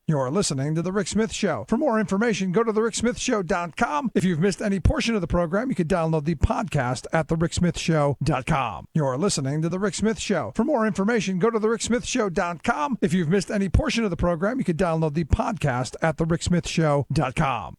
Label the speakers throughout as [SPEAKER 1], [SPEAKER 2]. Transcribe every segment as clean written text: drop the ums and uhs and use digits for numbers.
[SPEAKER 1] You're listening to The Rick Smith Show. For more information, go to thericksmithshow.com. If you've missed any portion of the program, you can download the podcast at thericksmithshow.com. You're listening to The Rick Smith Show. For more information, go to thericksmithshow.com. If you've missed any portion of the program, you can download the podcast at thericksmithshow.com.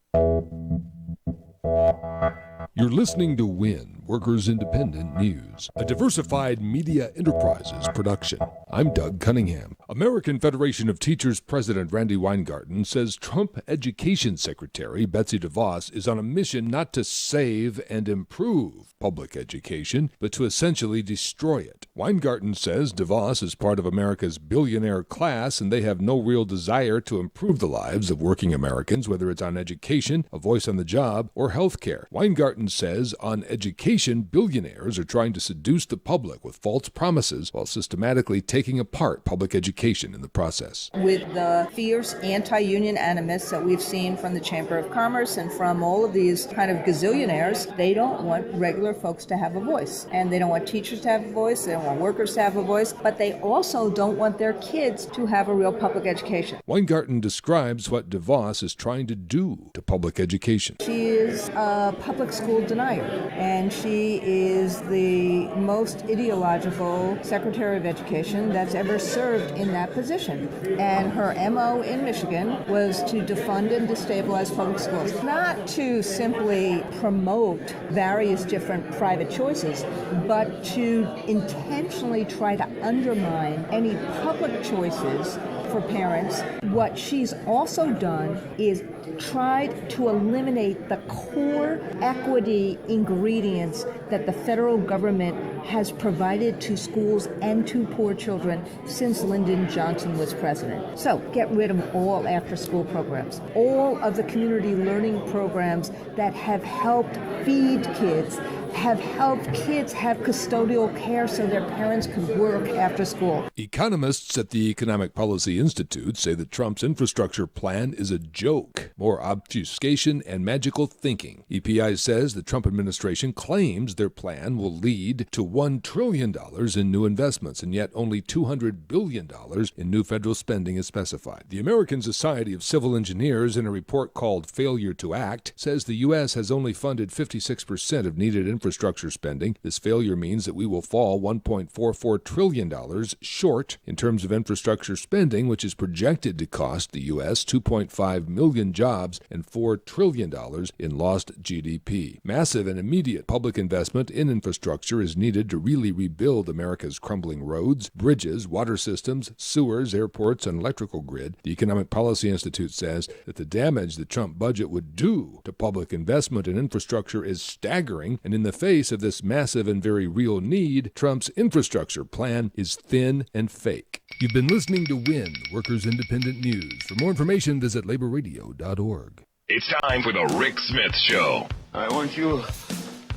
[SPEAKER 2] You're listening to WIN, Workers Independent News, a diversified media enterprises production. I'm Doug Cunningham. American Federation of Teachers President Randy Weingarten says Trump Education Secretary Betsy DeVos is on a mission not to save and improve public education, but to essentially destroy it. Weingarten says DeVos is part of America's billionaire class, and they have no real desire to improve the lives of working Americans, whether it's on education, a voice on the job, or health care. Weingarten says on education, billionaires are trying to seduce the public with false promises while systematically taking apart public education in the process.
[SPEAKER 3] With the fierce anti-union animus that we've seen from the Chamber of Commerce and from all of these kind of gazillionaires, they don't want regular folks to have a voice. And they don't want teachers to have a voice, they don't want workers to have a voice, but they also don't want their kids to have a real public education.
[SPEAKER 2] Weingarten describes what DeVos is trying to do to public education.
[SPEAKER 3] She is a public school denier, and she is the most ideological Secretary of Education that's ever served in that position. And her MO in Michigan was to defund and destabilize public schools, not to simply promote various different private choices, but to intentionally try to undermine any public choices for parents. What she's also done is tried to eliminate the core equity ingredients that the federal government has provided to schools and to poor children since Lyndon Johnson was president. So get rid of all after-school programs, all of the community learning programs that have helped feed kids, have helped kids have custodial care so their parents could work after school.
[SPEAKER 2] Economists at the Economic Policy Institute say that Trump's infrastructure plan is a joke, more obfuscation and magical thinking. EPI says the Trump administration claims their plan will lead to $1 trillion in new investments, and yet only $200 billion in new federal spending is specified. The American Society of Civil Engineers, in a report called Failure to Act, says the U.S. has only funded 56% of needed infrastructure spending. This failure means that we will fall $1.44 trillion short in terms of infrastructure spending, which is projected to cost the U.S. 2.5 million jobs and $4 trillion in lost GDP. Massive and immediate public investment in infrastructure is needed to really rebuild America's crumbling roads, bridges, water systems, sewers, airports, and electrical grid. The Economic Policy Institute says that the damage the Trump budget would do to public investment in infrastructure is staggering, and in the face of this massive and very real need, Trump's infrastructure plan is thin and fake. You've been listening to WIN, Workers Independent News. For more information, visit laborradio.org.
[SPEAKER 4] It's time for the Rick Smith Show.
[SPEAKER 5] I want you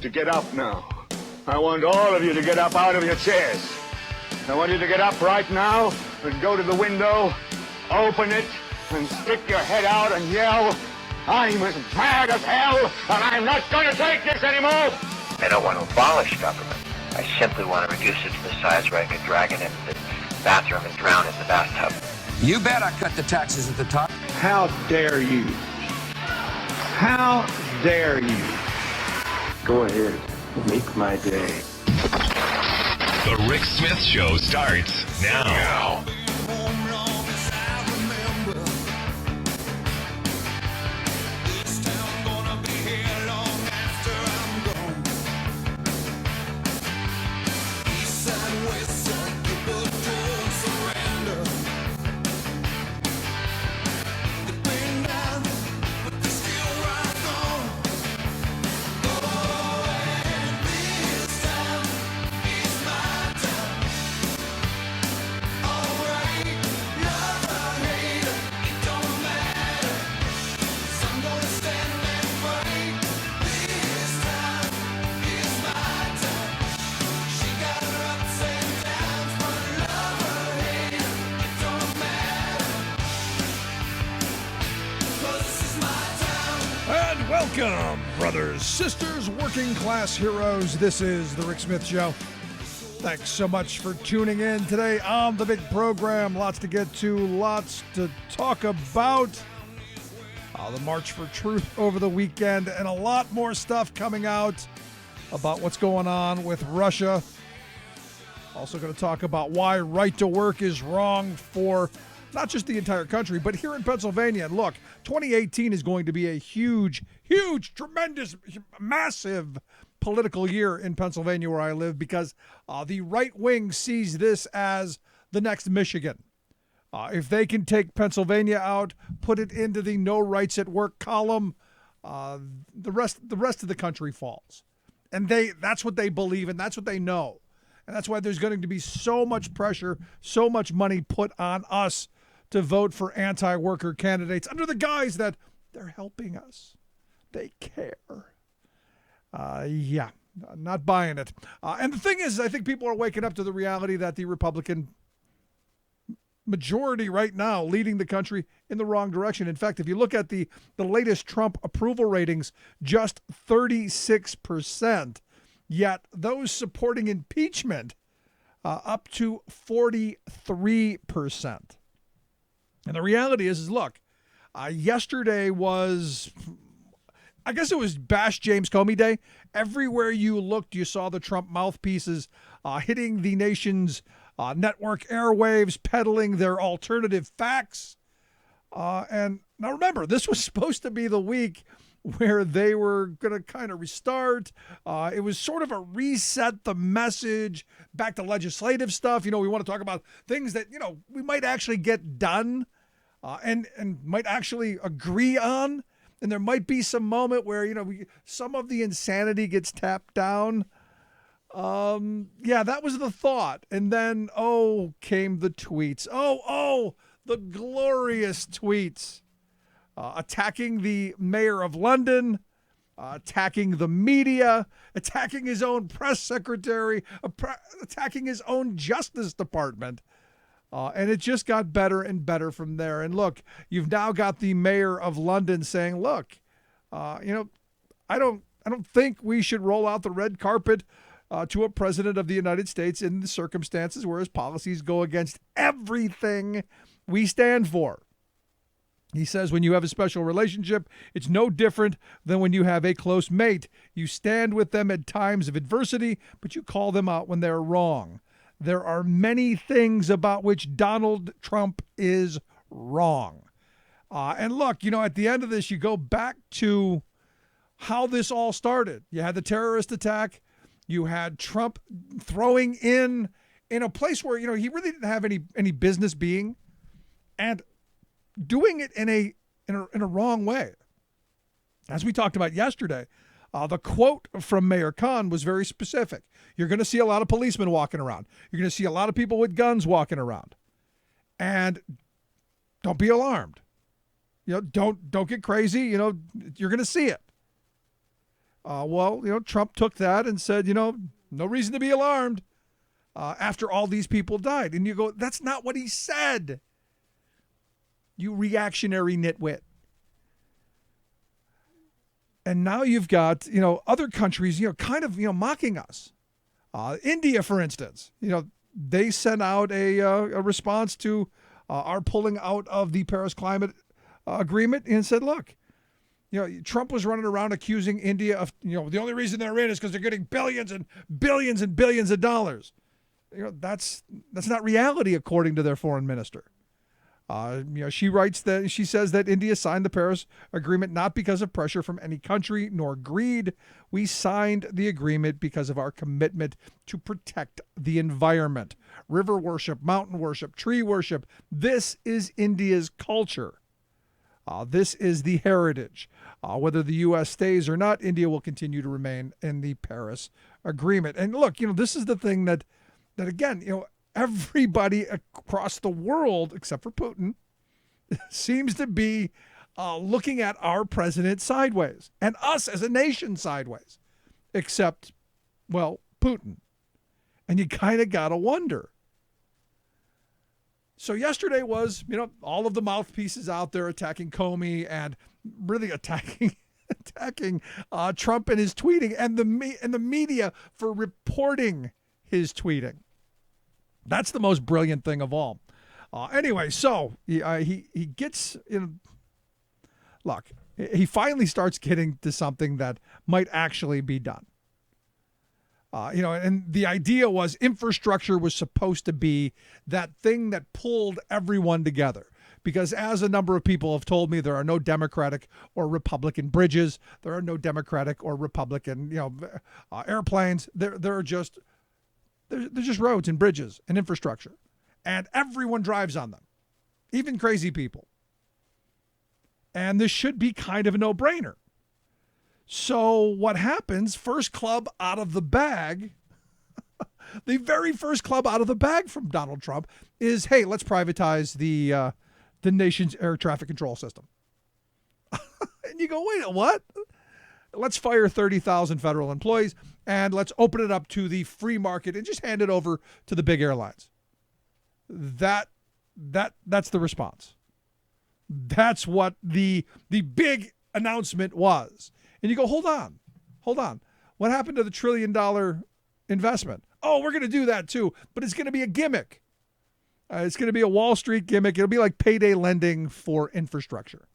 [SPEAKER 5] to get up now. I want all of you to get up out of your chairs. I want you to get up right now and go to the window, open it, and stick your head out and yell, "I'm as mad as hell, and I'm not going to take this anymore!"
[SPEAKER 6] I don't want to abolish government. I simply want to reduce it to the size where I could drag it into the bathroom and drown it in the bathtub.
[SPEAKER 7] You bet I cut the taxes at the top.
[SPEAKER 5] How dare you? How dare you? Go ahead, make my day.
[SPEAKER 4] The Rick Smith Show starts now.
[SPEAKER 1] Welcome, brothers, sisters, working class heroes. This is The Rick Smith Show. Thanks so much for tuning in today on the big program. Lots to get to, lots to talk about. The March for Truth over the weekend, and a lot more stuff coming out about what's going on with Russia. Also going to talk about why right to work is wrong for not just the entire country, but here in Pennsylvania. And look, 2018 is going to be a huge, tremendous, massive political year in Pennsylvania where I live, because the right wing sees this as the next Michigan. If they can take Pennsylvania out, put it into the no rights at work column, the rest of the country falls. And that's what they believe, and that's what they know. And that's why there's going to be so much pressure, so much money put on us to vote for anti-worker candidates under the guise that they're helping us. They care. Yeah, not buying it. And the thing is, I think people are waking up to the reality that the Republican majority right now leading the country in the wrong direction. In fact, if you look at the latest Trump approval ratings, just 36%, yet those supporting impeachment up to 43%. And the reality is look, yesterday was, I guess it was Bash James Comey Day. Everywhere you looked, you saw the Trump mouthpieces hitting the nation's network airwaves, peddling their alternative facts. And now remember, this was supposed to be the week where they were going to kind of restart. It was sort of a reset the message back to legislative stuff. We want to talk about things that, we might actually get done and might actually agree on. And there might be some moment where, some of the insanity gets tapped down. Yeah, that was the thought. And then, came the tweets. The glorious tweets. Attacking the mayor of London, attacking the media, attacking his own press secretary, attacking his own Justice Department. And it just got better and better from there. And look, you've now got the mayor of London saying, look, I don't think we should roll out the red carpet to a president of the United States in the circumstances where his policies go against everything we stand for. He says when you have a special relationship, it's no different than when you have a close mate. You stand with them at times of adversity, but you call them out when they're wrong. There are many things about which Donald Trump is wrong. And look, at the end of this, you go back to how this all started. You had the terrorist attack. You had Trump throwing in a place where, he really didn't have any business being, and doing it in a wrong way. As we talked about yesterday, the quote from Mayor Khan was very specific. You're going to see a lot of policemen walking around. You're going to see a lot of people with guns walking around. And don't be alarmed. Don't get crazy. You're going to see it. Trump took that and said, no reason to be alarmed after all these people died. And you go, that's not what he said. You reactionary nitwit. And now you've got, other countries, kind of, mocking us. India, for instance, they sent out a response to our pulling out of the Paris Climate Agreement and said, look, Trump was running around accusing India of, the only reason they're in is because they're getting billions and billions and billions of dollars. That's not reality, according to their foreign minister. She says that India signed the Paris Agreement not because of pressure from any country nor greed. We signed the agreement because of our commitment to protect the environment. River worship, mountain worship, tree worship. This is India's culture. This is the heritage. Whether the U.S. stays or not, India will continue to remain in the Paris Agreement. And look, this is the thing that again, everybody across the world, except for Putin, seems to be looking at our president sideways and us as a nation sideways, except, Putin. And you kind of got to wonder. So yesterday was, all of the mouthpieces out there attacking Comey and really attacking Trump and his tweeting and the media for reporting his tweeting. That's the most brilliant thing of all. Anyway, so he gets in. Look, he finally starts getting to something that might actually be done. And the idea was infrastructure was supposed to be that thing that pulled everyone together. Because as a number of people have told me, there are no Democratic or Republican bridges. There are no Democratic or Republican, airplanes. They're just roads and bridges and infrastructure. And everyone drives on them, even crazy people. And this should be kind of a no-brainer. So what happens, first club out of the bag, the very first club out of the bag from Donald Trump is, hey, let's privatize the nation's air traffic control system. And you go, wait, what? Let's fire 30,000 federal employees and let's open it up to the free market and just hand it over to the big airlines. That's the response. That's what the big announcement was. And you go, hold on. What happened to the $1 trillion investment? Oh, we're going to do that too, but it's going to be a gimmick. It's going to be a Wall Street gimmick. It'll be like payday lending for infrastructure.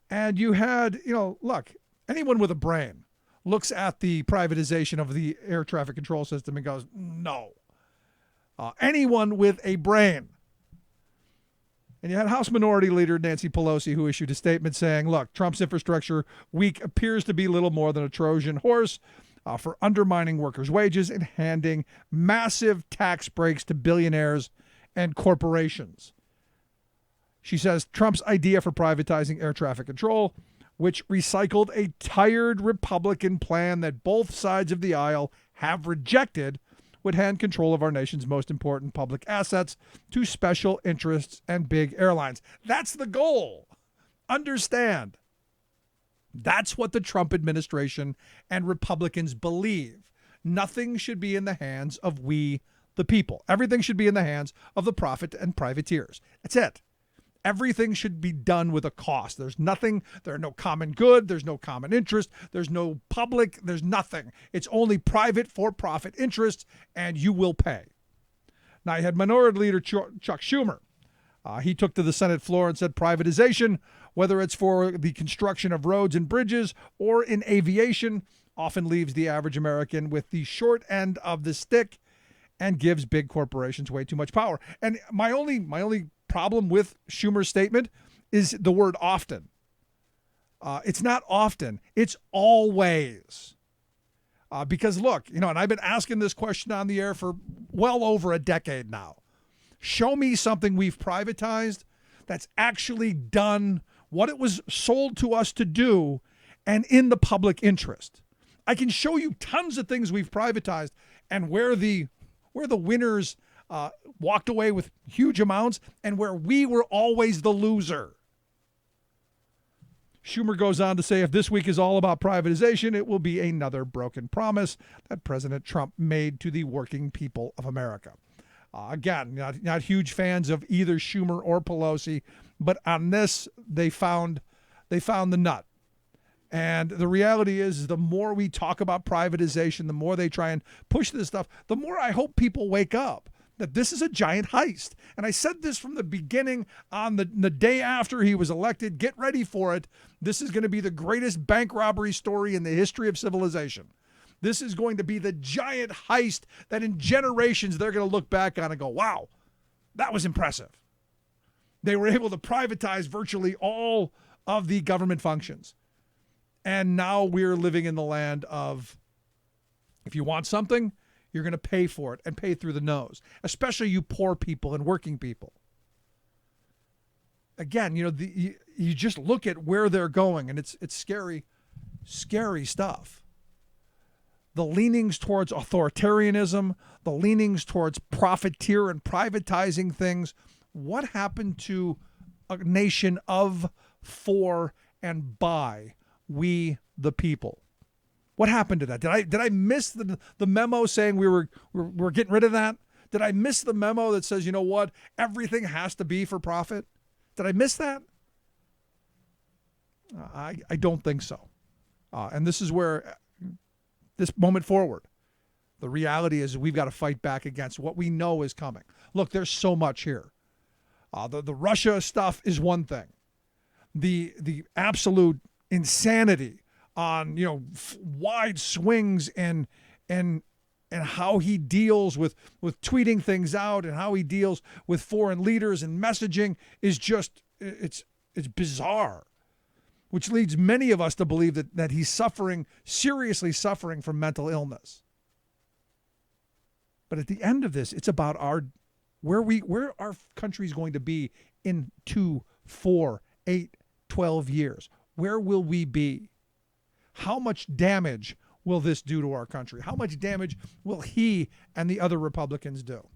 [SPEAKER 1] And you had, look, anyone with a brain looks at the privatization of the air traffic control system and goes, no. Anyone with a brain. And you had House Minority Leader Nancy Pelosi, who issued a statement saying, look, Trump's infrastructure week appears to be little more than a Trojan horse for undermining workers' wages and handing massive tax breaks to billionaires and corporations. She says Trump's idea for privatizing air traffic control, which recycled a tired Republican plan that both sides of the aisle have rejected, would hand control of our nation's most important public assets to special interests and big airlines. That's the goal. Understand. That's what the Trump administration and Republicans believe. Nothing should be in the hands of we, the people. Everything should be in the hands of the profit and privateers. That's it. Everything should be done with a cost. There are no common good. There's no common interest. There's no public. There's nothing. It's only private for-profit interests, and you will pay. Now, you had Minority Leader Chuck Schumer. He took to the Senate floor and said privatization, whether it's for the construction of roads and bridges or in aviation, often leaves the average American with the short end of the stick and gives big corporations way too much power. And my only problem with Schumer's statement is the word often. It's not often. It's always. Because look, and I've been asking this question on the air for well over a decade now. Show me something we've privatized that's actually done what it was sold to us to do and in the public interest. I can show you tons of things we've privatized and where the winners walked away with huge amounts and where we were always the loser. Schumer goes on to say, if this week is all about privatization, it will be another broken promise that President Trump made to the working people of America. Again, not huge fans of either Schumer or Pelosi, but on this, they found the nut. And the reality is, the more we talk about privatization, the more they try and push this stuff, the more I hope people wake up that this is a giant heist. And I said this from the beginning on the day after he was elected. Get ready for it. This is going to be the greatest bank robbery story in the history of civilization. This is going to be the giant heist that in generations they're going to look back on and go, wow, that was impressive. They were able to privatize virtually all of the government functions. And now we're living in the land of, if you want something, you're going to pay for it and pay through the nose, especially you poor people and working people. Again, you just look at where they're going, and it's scary, scary stuff. The leanings towards authoritarianism, the leanings towards profiteer and privatizing things. What happened to a nation of, for, and by we the people? What happened to that? Did I miss the memo saying we're getting rid of that? Did I miss the memo that says, you know what, everything has to be for profit? Did I miss that? I don't think so. And this is where, this moment forward, The reality is we've got to fight back against what we know is coming. Look, there's so much here. The Russia stuff is one thing. The absolute insanity on wide swings and how he deals with tweeting things out and how he deals with foreign leaders and messaging is just it's bizarre, which leads many of us to believe that he's seriously suffering from mental illness. But at the end of this, it's about where our country is going to be in 2, 4, 8, 12 years. Where will we be? How much damage will this do to our country? How much damage will he and the other Republicans do?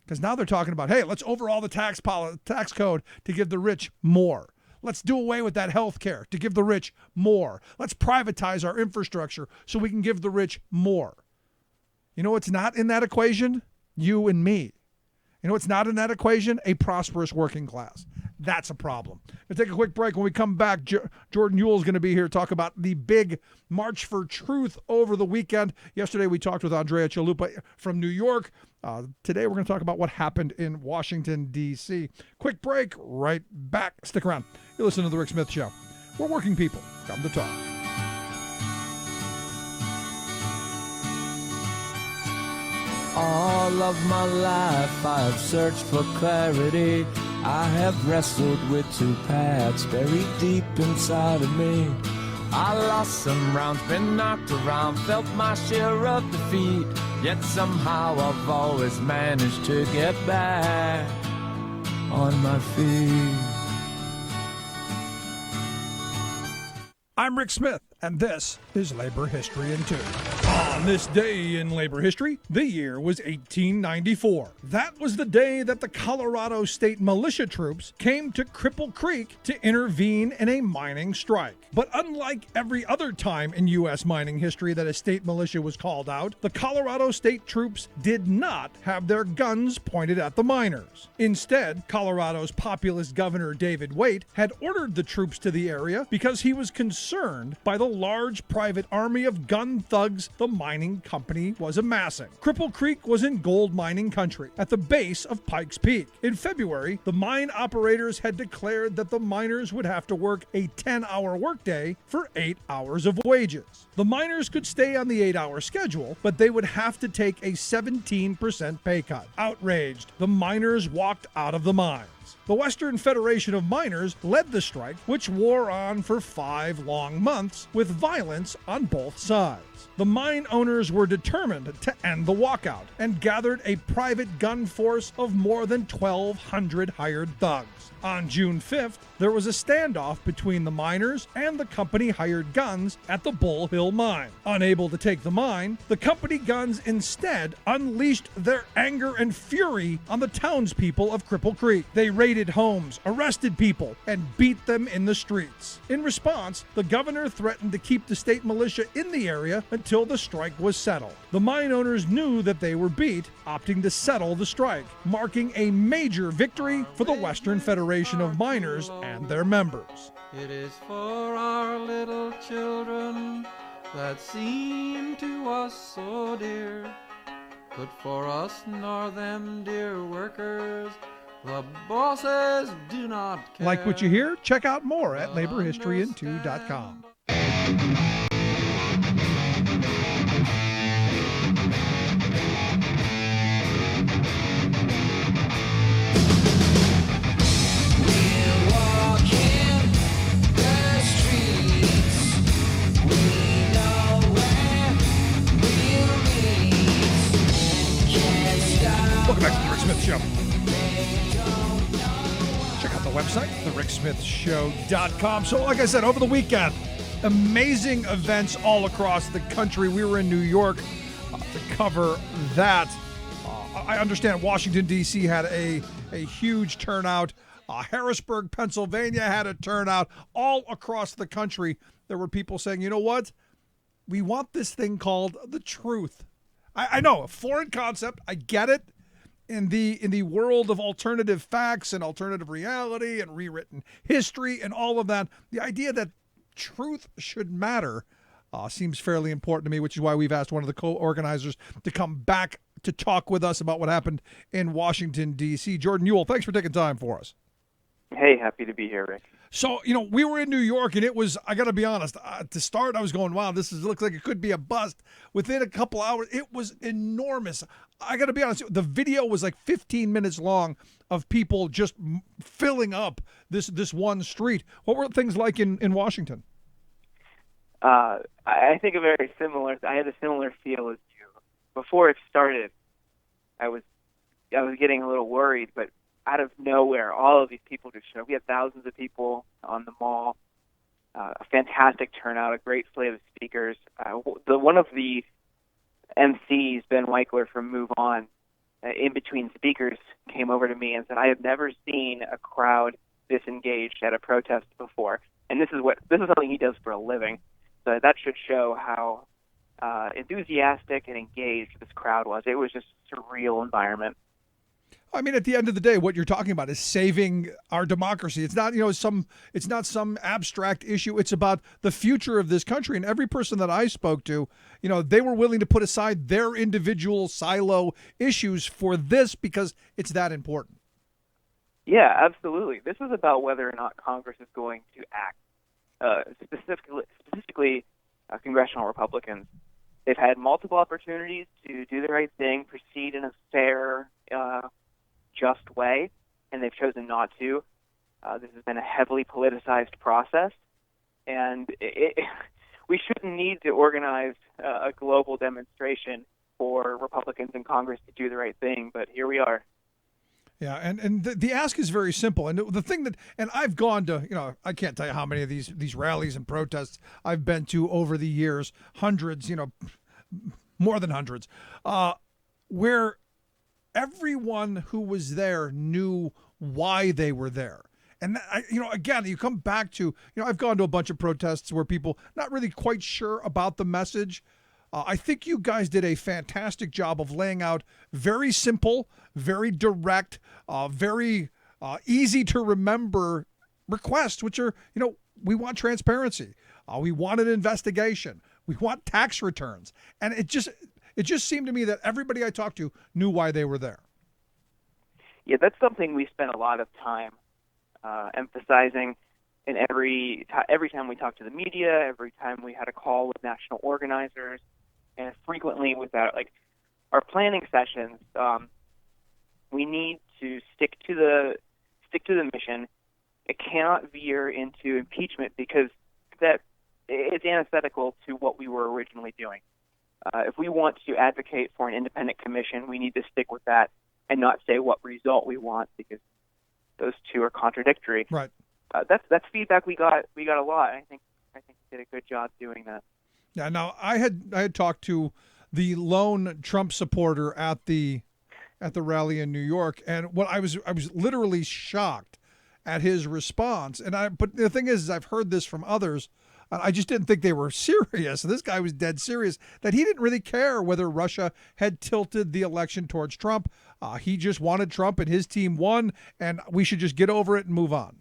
[SPEAKER 1] Because now they're talking about, hey, let's overhaul the tax code to give the rich more. Let's do away with that health care to give the rich more. Let's privatize our infrastructure so we can give the rich more. You know what's not in that equation? You and me. You know what's not in that equation? A prosperous working class. That's a problem. We'll take a quick break. When we come back, Jordan Ewell is going to be here to talk about the big March for Truth over the weekend. Yesterday, we talked with Andrea Chalupa from New York. Today, we're going to talk about what happened in Washington, D.C. Quick break, right back. Stick around. You're listening to The Rick Smith Show. We're working people. Come to talk.
[SPEAKER 8] All of my life I have searched for clarity. I have wrestled with two paths buried deep inside of me. I lost some rounds, been knocked around, felt my share of defeat. Yet somehow I've always managed to get back on my feet.
[SPEAKER 1] I'm Rick Smith, and this is Labor History in 2. On this day in labor history, the year was 1894. That was the day that the Colorado State militia troops came to Cripple Creek to intervene in a mining strike. But unlike every other time in U.S. mining history that a state militia was called out, the Colorado State troops did not have their guns pointed at the miners. Instead, Colorado's populist governor David Waite had ordered the troops to the area because he was concerned by the large private army of gun thugs the mining company was amassing. Cripple Creek was in gold mining country at the base of Pikes Peak. In February, the mine operators had declared that the miners would have to work a 10-hour workday for 8 hours of wages. The miners could stay on the 8-hour schedule, but they would have to take a 17% pay cut. Outraged, the miners walked out of the mines. The Western Federation of Miners led the strike, which wore on for 5 long months with violence on both sides. The mine owners were determined to end the walkout and gathered a private gun force of more than 1,200 hired thugs. On June 5th, there was a standoff between the miners and the company hired guns at the Bull Hill mine. Unable to take the mine, the company guns instead unleashed their anger and fury on the townspeople of Cripple Creek. They raided homes, arrested people, and beat them in the streets. In response, the governor threatened to keep the state militia in the area until the strike was settled. The mine owners knew that they were beat, opting to settle the strike, marking a major victory for the Western Federation of Miners and their members.
[SPEAKER 8] It is for our little children that seem to us so dear, but for us nor them dear workers, the bosses do not care.
[SPEAKER 1] Like what you hear? Check out more at laborhistoryin2.com. Welcome back to The Rick Smith Show. Check out the website, thericksmithshow.com. So, like I said, over the weekend, amazing events all across the country. We were in New York to cover that. I understand Washington, D.C. had a huge turnout. Harrisburg, Pennsylvania had a turnout. All across the country, there were people saying, you know what? We want this thing called the truth. I know, a foreign concept. I get it. In the world of alternative facts and alternative reality and rewritten history and all of that, the idea that truth should matter, seems fairly important to me, which is why we've asked one of the co-organizers to come back to talk with us about what happened in Washington, D.C. Jordan Ewell, thanks for taking time for us.
[SPEAKER 9] Hey, happy to be here, Rick.
[SPEAKER 1] So, we were in New York, and it was, I got to be honest, to start, I was going, wow, looks like it could be a bust. Within a couple hours, it was enormous. I got to be honest, the video was like 15 minutes long of people just filling up this one street. What were things like in Washington?
[SPEAKER 9] I think I had a similar feel as you. Before it started, I was getting a little worried, but out of nowhere, all of these people just showed up. We had thousands of people on the mall, a fantastic turnout, a great slate of speakers. One of the MCs, Ben Weichler from Move On, in between speakers, came over to me and said, "I have never seen a crowd this engaged at a protest before." And this is something he does for a living. So that should show how enthusiastic and engaged this crowd was. It was just a surreal environment.
[SPEAKER 1] I mean, at the end of the day, what you're talking about is saving our democracy. It's not, it's not some abstract issue. It's about the future of this country. And every person that I spoke to, they were willing to put aside their individual silo issues for this because it's that important.
[SPEAKER 9] Yeah, absolutely. This is about whether or not Congress is going to act. Specifically, congressional Republicans. They've had multiple opportunities to do the right thing, proceed in a fair, just way, and they've chosen not to. This has been a heavily politicized process, and we shouldn't need to organize a global demonstration for Republicans in Congress to do the right thing, but here we are.
[SPEAKER 1] Yeah, and the ask is very simple. And the thing and I've gone to, I can't tell you how many of these rallies and protests I've been to over the years, hundreds, more than hundreds, where everyone who was there knew why they were there. And, again, you come back to, I've gone to a bunch of protests where people not really quite sure about the message. I think you guys did a fantastic job of laying out very simple, very direct, very easy to remember requests, which are, we want transparency. We want an investigation. We want tax returns. And it just seemed to me that everybody I talked to knew why they were there.
[SPEAKER 9] Yeah, that's something we spent a lot of time emphasizing. And every time we talked to the media, every time we had a call with national organizers, and frequently with our planning sessions, we need to stick to the mission. It cannot veer into impeachment because that it's antithetical to what we were originally doing. If we want to advocate for an independent commission, we need to stick with that and not say what result we want because those two are contradictory.
[SPEAKER 1] Right.
[SPEAKER 9] That's feedback we got a lot. I think we did a good job doing that.
[SPEAKER 1] Yeah. Now I had talked to the lone Trump supporter at the rally in New York, and what I was literally shocked at his response. But the thing is I've heard this from others. I just didn't think they were serious. This guy was dead serious that he didn't really care whether Russia had tilted the election towards Trump. He just wanted Trump and his team won, and we should just get over it and move on.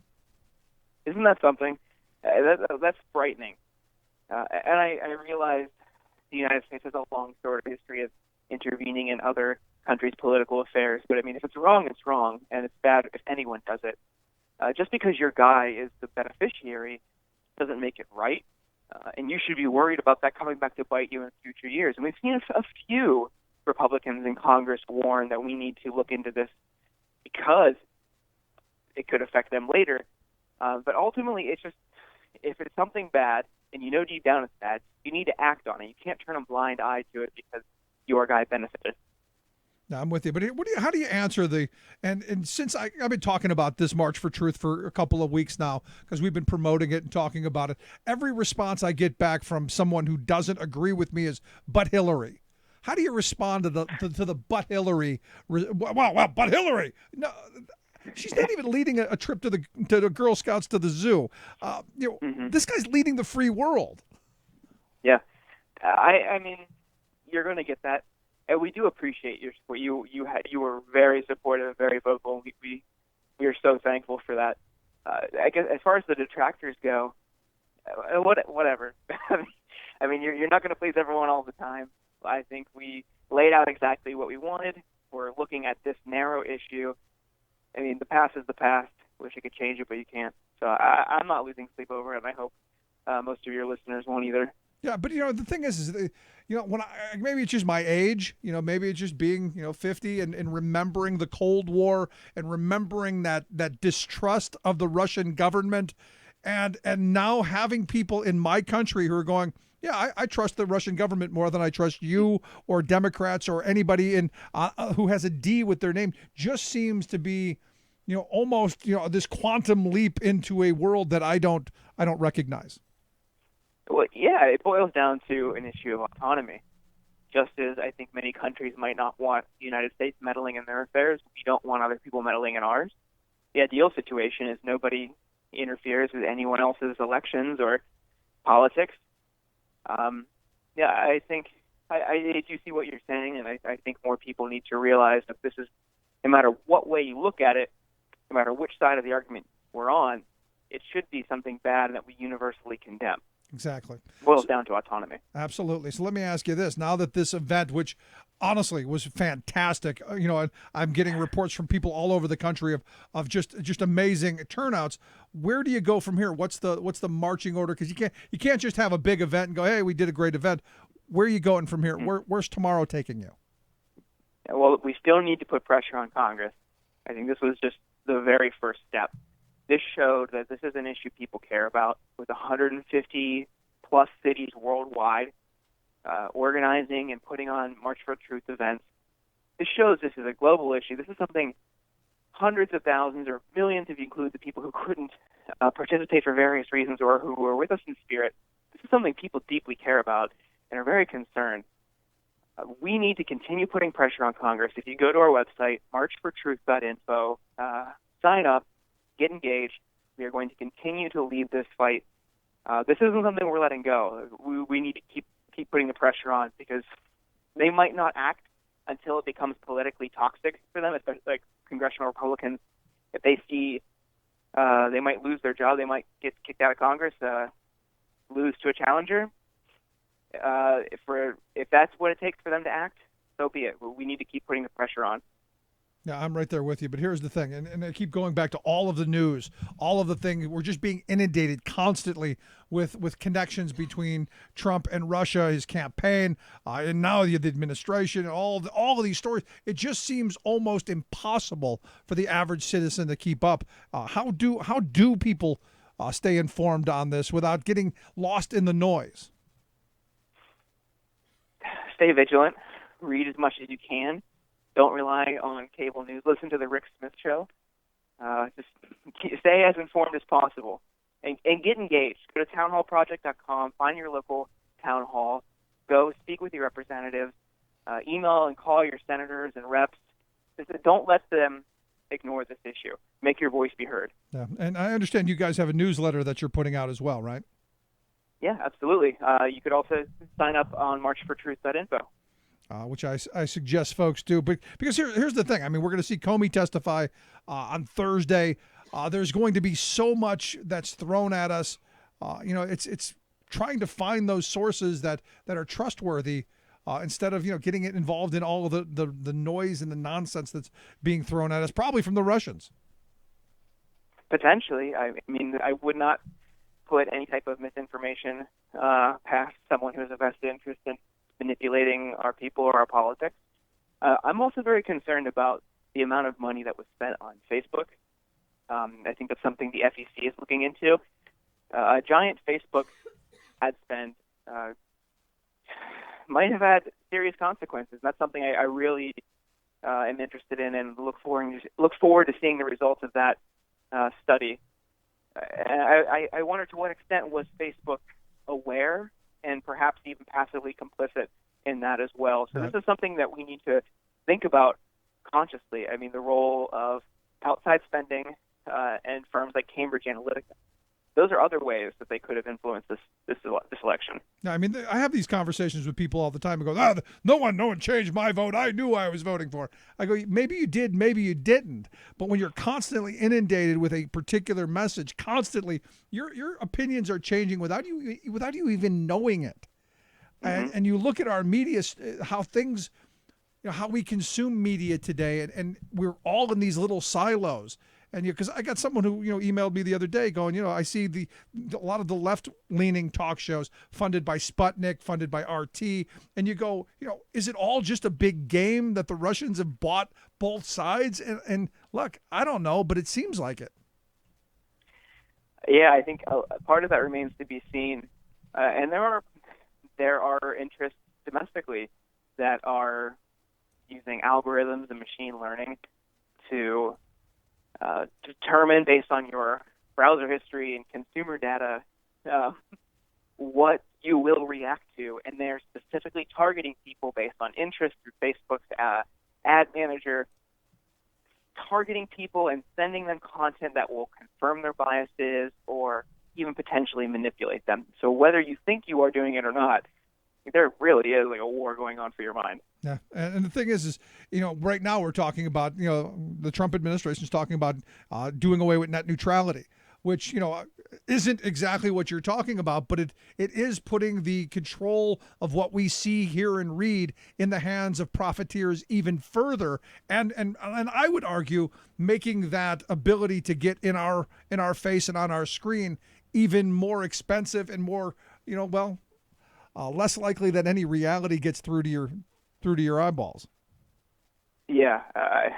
[SPEAKER 9] Isn't that something? That's frightening. And I realize the United States has a long, storied history of intervening in other countries' political affairs. But, I mean, if it's wrong, it's wrong, and it's bad if anyone does it. Just because your guy is the beneficiary doesn't make it right. And you should be worried about that coming back to bite you in future years. And we've seen a few Republicans in Congress warn that we need to look into this because it could affect them later. But ultimately, it's just if it's something bad and you know deep down it's bad, you need to act on it. You can't turn a blind eye to it because your guy benefited.
[SPEAKER 1] No, I'm with you. But how do you answer and since I've been talking about this March for Truth for a couple of weeks now, because we've been promoting it and talking about it, every response I get back from someone who doesn't agree with me is, but Hillary. How do you respond to the but Hillary? Well, but Hillary. No, she's not even leading a trip to the Girl Scouts to the zoo. This guy's leading the free world.
[SPEAKER 9] Yeah, I mean, you're going to get that. And we do appreciate your support. You were very supportive, very vocal. We are so thankful for that. I guess as far as the detractors go, whatever. I mean, you're not going to please everyone all the time. I think we laid out exactly what we wanted. We're looking at this narrow issue. I mean, the past is the past. Wish I could change it, but you can't. So I'm not losing sleep over it, and I hope most of your listeners won't either.
[SPEAKER 1] Yeah, but the thing is when maybe it's just my age, maybe it's just being 50 and remembering the Cold War and remembering that distrust of the Russian government, and now having people in my country who are going, yeah, I trust the Russian government more than I trust you or Democrats or anybody in who has a D with their name. Just seems to be, almost this quantum leap into a world that I don't recognize.
[SPEAKER 9] Well, yeah, it boils down to an issue of autonomy. Just as I think many countries might not want the United States meddling in their affairs, we don't want other people meddling in ours. The ideal situation is nobody interferes with anyone else's elections or politics. I think I do see what you're saying, and I think more people need to realize that this is, no matter what way you look at it, no matter which side of the argument we're on, it should be something bad that we universally condemn.
[SPEAKER 1] Exactly.
[SPEAKER 9] Boils down to autonomy.
[SPEAKER 1] Absolutely. So let me ask you this. Now that this event, which honestly was fantastic, I'm getting reports from people all over the country of just amazing turnouts. Where do you go from here? What's the marching order? Because you can't just have a big event and go, hey, we did a great event. Where are you going from here? Where's tomorrow taking you?
[SPEAKER 9] Well, we still need to put pressure on Congress. I think this was just the very first step. This showed that this is an issue people care about, with 150 plus cities worldwide organizing and putting on March for Truth events. This shows this is a global issue. This is something hundreds of thousands or millions, if you include the people who couldn't participate for various reasons or who were with us in spirit. This is something people deeply care about and are very concerned. We need to continue putting pressure on Congress. If you go to our website, marchfortruth.info, sign up, get engaged. We are going to continue to lead this fight. This isn't something we're letting go. We need to keep putting the pressure on, because they might not act until it becomes politically toxic for them, especially like congressional Republicans. If they see they might lose their job, they might get kicked out of Congress, lose to a challenger. If that's what it takes for them to act, so be it. We need to keep putting the pressure on.
[SPEAKER 1] Yeah, I'm right there with you. But here's the thing, and I keep going back to all of the news, all of the things. We're just being inundated constantly with connections between Trump and Russia, his campaign, and now the administration, and all of these stories. It just seems almost impossible for the average citizen to keep up. How do people stay informed on this without getting lost in the noise?
[SPEAKER 9] Stay vigilant. Read as much as you can. Don't rely on cable news. Listen to the Rick Smith Show. Just stay as informed as possible, and get engaged. Go to townhallproject.com. Find your local town hall. Go speak with your representatives. Email and call your senators and reps. Don't let them ignore this issue. Make your voice be heard.
[SPEAKER 1] Yeah, and I understand you guys have a newsletter that you're putting out as well, right?
[SPEAKER 9] Yeah, absolutely. You could also sign up on marchfortruth.info.
[SPEAKER 1] Which I suggest folks do. But because here's the thing. I mean, we're going to see Comey testify on Thursday. There's going to be so much that's thrown at us. It's trying to find those sources that are trustworthy instead of getting it involved in all of the noise and the nonsense that's being thrown at us, probably from the Russians.
[SPEAKER 9] Potentially. I mean, I would not put any type of misinformation past someone who has a vested interest in manipulating our people or our politics. I'm also very concerned about the amount of money that was spent on Facebook. I think that's something the FEC is looking into. A giant Facebook ad spend might have had serious consequences. And that's something I really am interested in, and look forward to seeing the results of that study. I wonder to what extent was Facebook aware and perhaps even passively complicit in that as well. So This is something that we need to think about consciously. I mean, the role of outside spending and firms like Cambridge Analytica. Those are other ways that they could have influenced this election.
[SPEAKER 1] Yeah, I mean, I have these conversations with people all the time and go, no one changed my vote. I knew I was voting for. I go, maybe you did, maybe you didn't. But when you're constantly inundated with a particular message, constantly, your opinions are changing without you even knowing it. And you look at our media, how things, how we consume media today, and we're all in these little silos. And because I got someone who emailed me the other day going, I see a lot of the left-leaning talk shows funded by Sputnik, funded by RT, and you go, is it all just a big game that the Russians have bought both sides? And look, I don't know, but it seems like it.
[SPEAKER 9] Yeah, I think part of that remains to be seen, and there are interests domestically that are using algorithms and machine learning to determine, based on your browser history and consumer data, what you will react to, and they're specifically targeting people based on interest through Facebook's ad manager, targeting people and sending them content that will confirm their biases or even potentially manipulate them. So whether you think you are doing it or not, there really is like a war going on for your mind.
[SPEAKER 1] Yeah, and the thing is, right now we're talking about, the Trump administration is talking about doing away with net neutrality, which, isn't exactly what you're talking about, but it is putting the control of what we see, hear, and read in the hands of profiteers even further, and I would argue making that ability to get in our face and on our screen even more expensive and more, less likely that any reality gets through to your eyeballs.
[SPEAKER 9] Yeah, I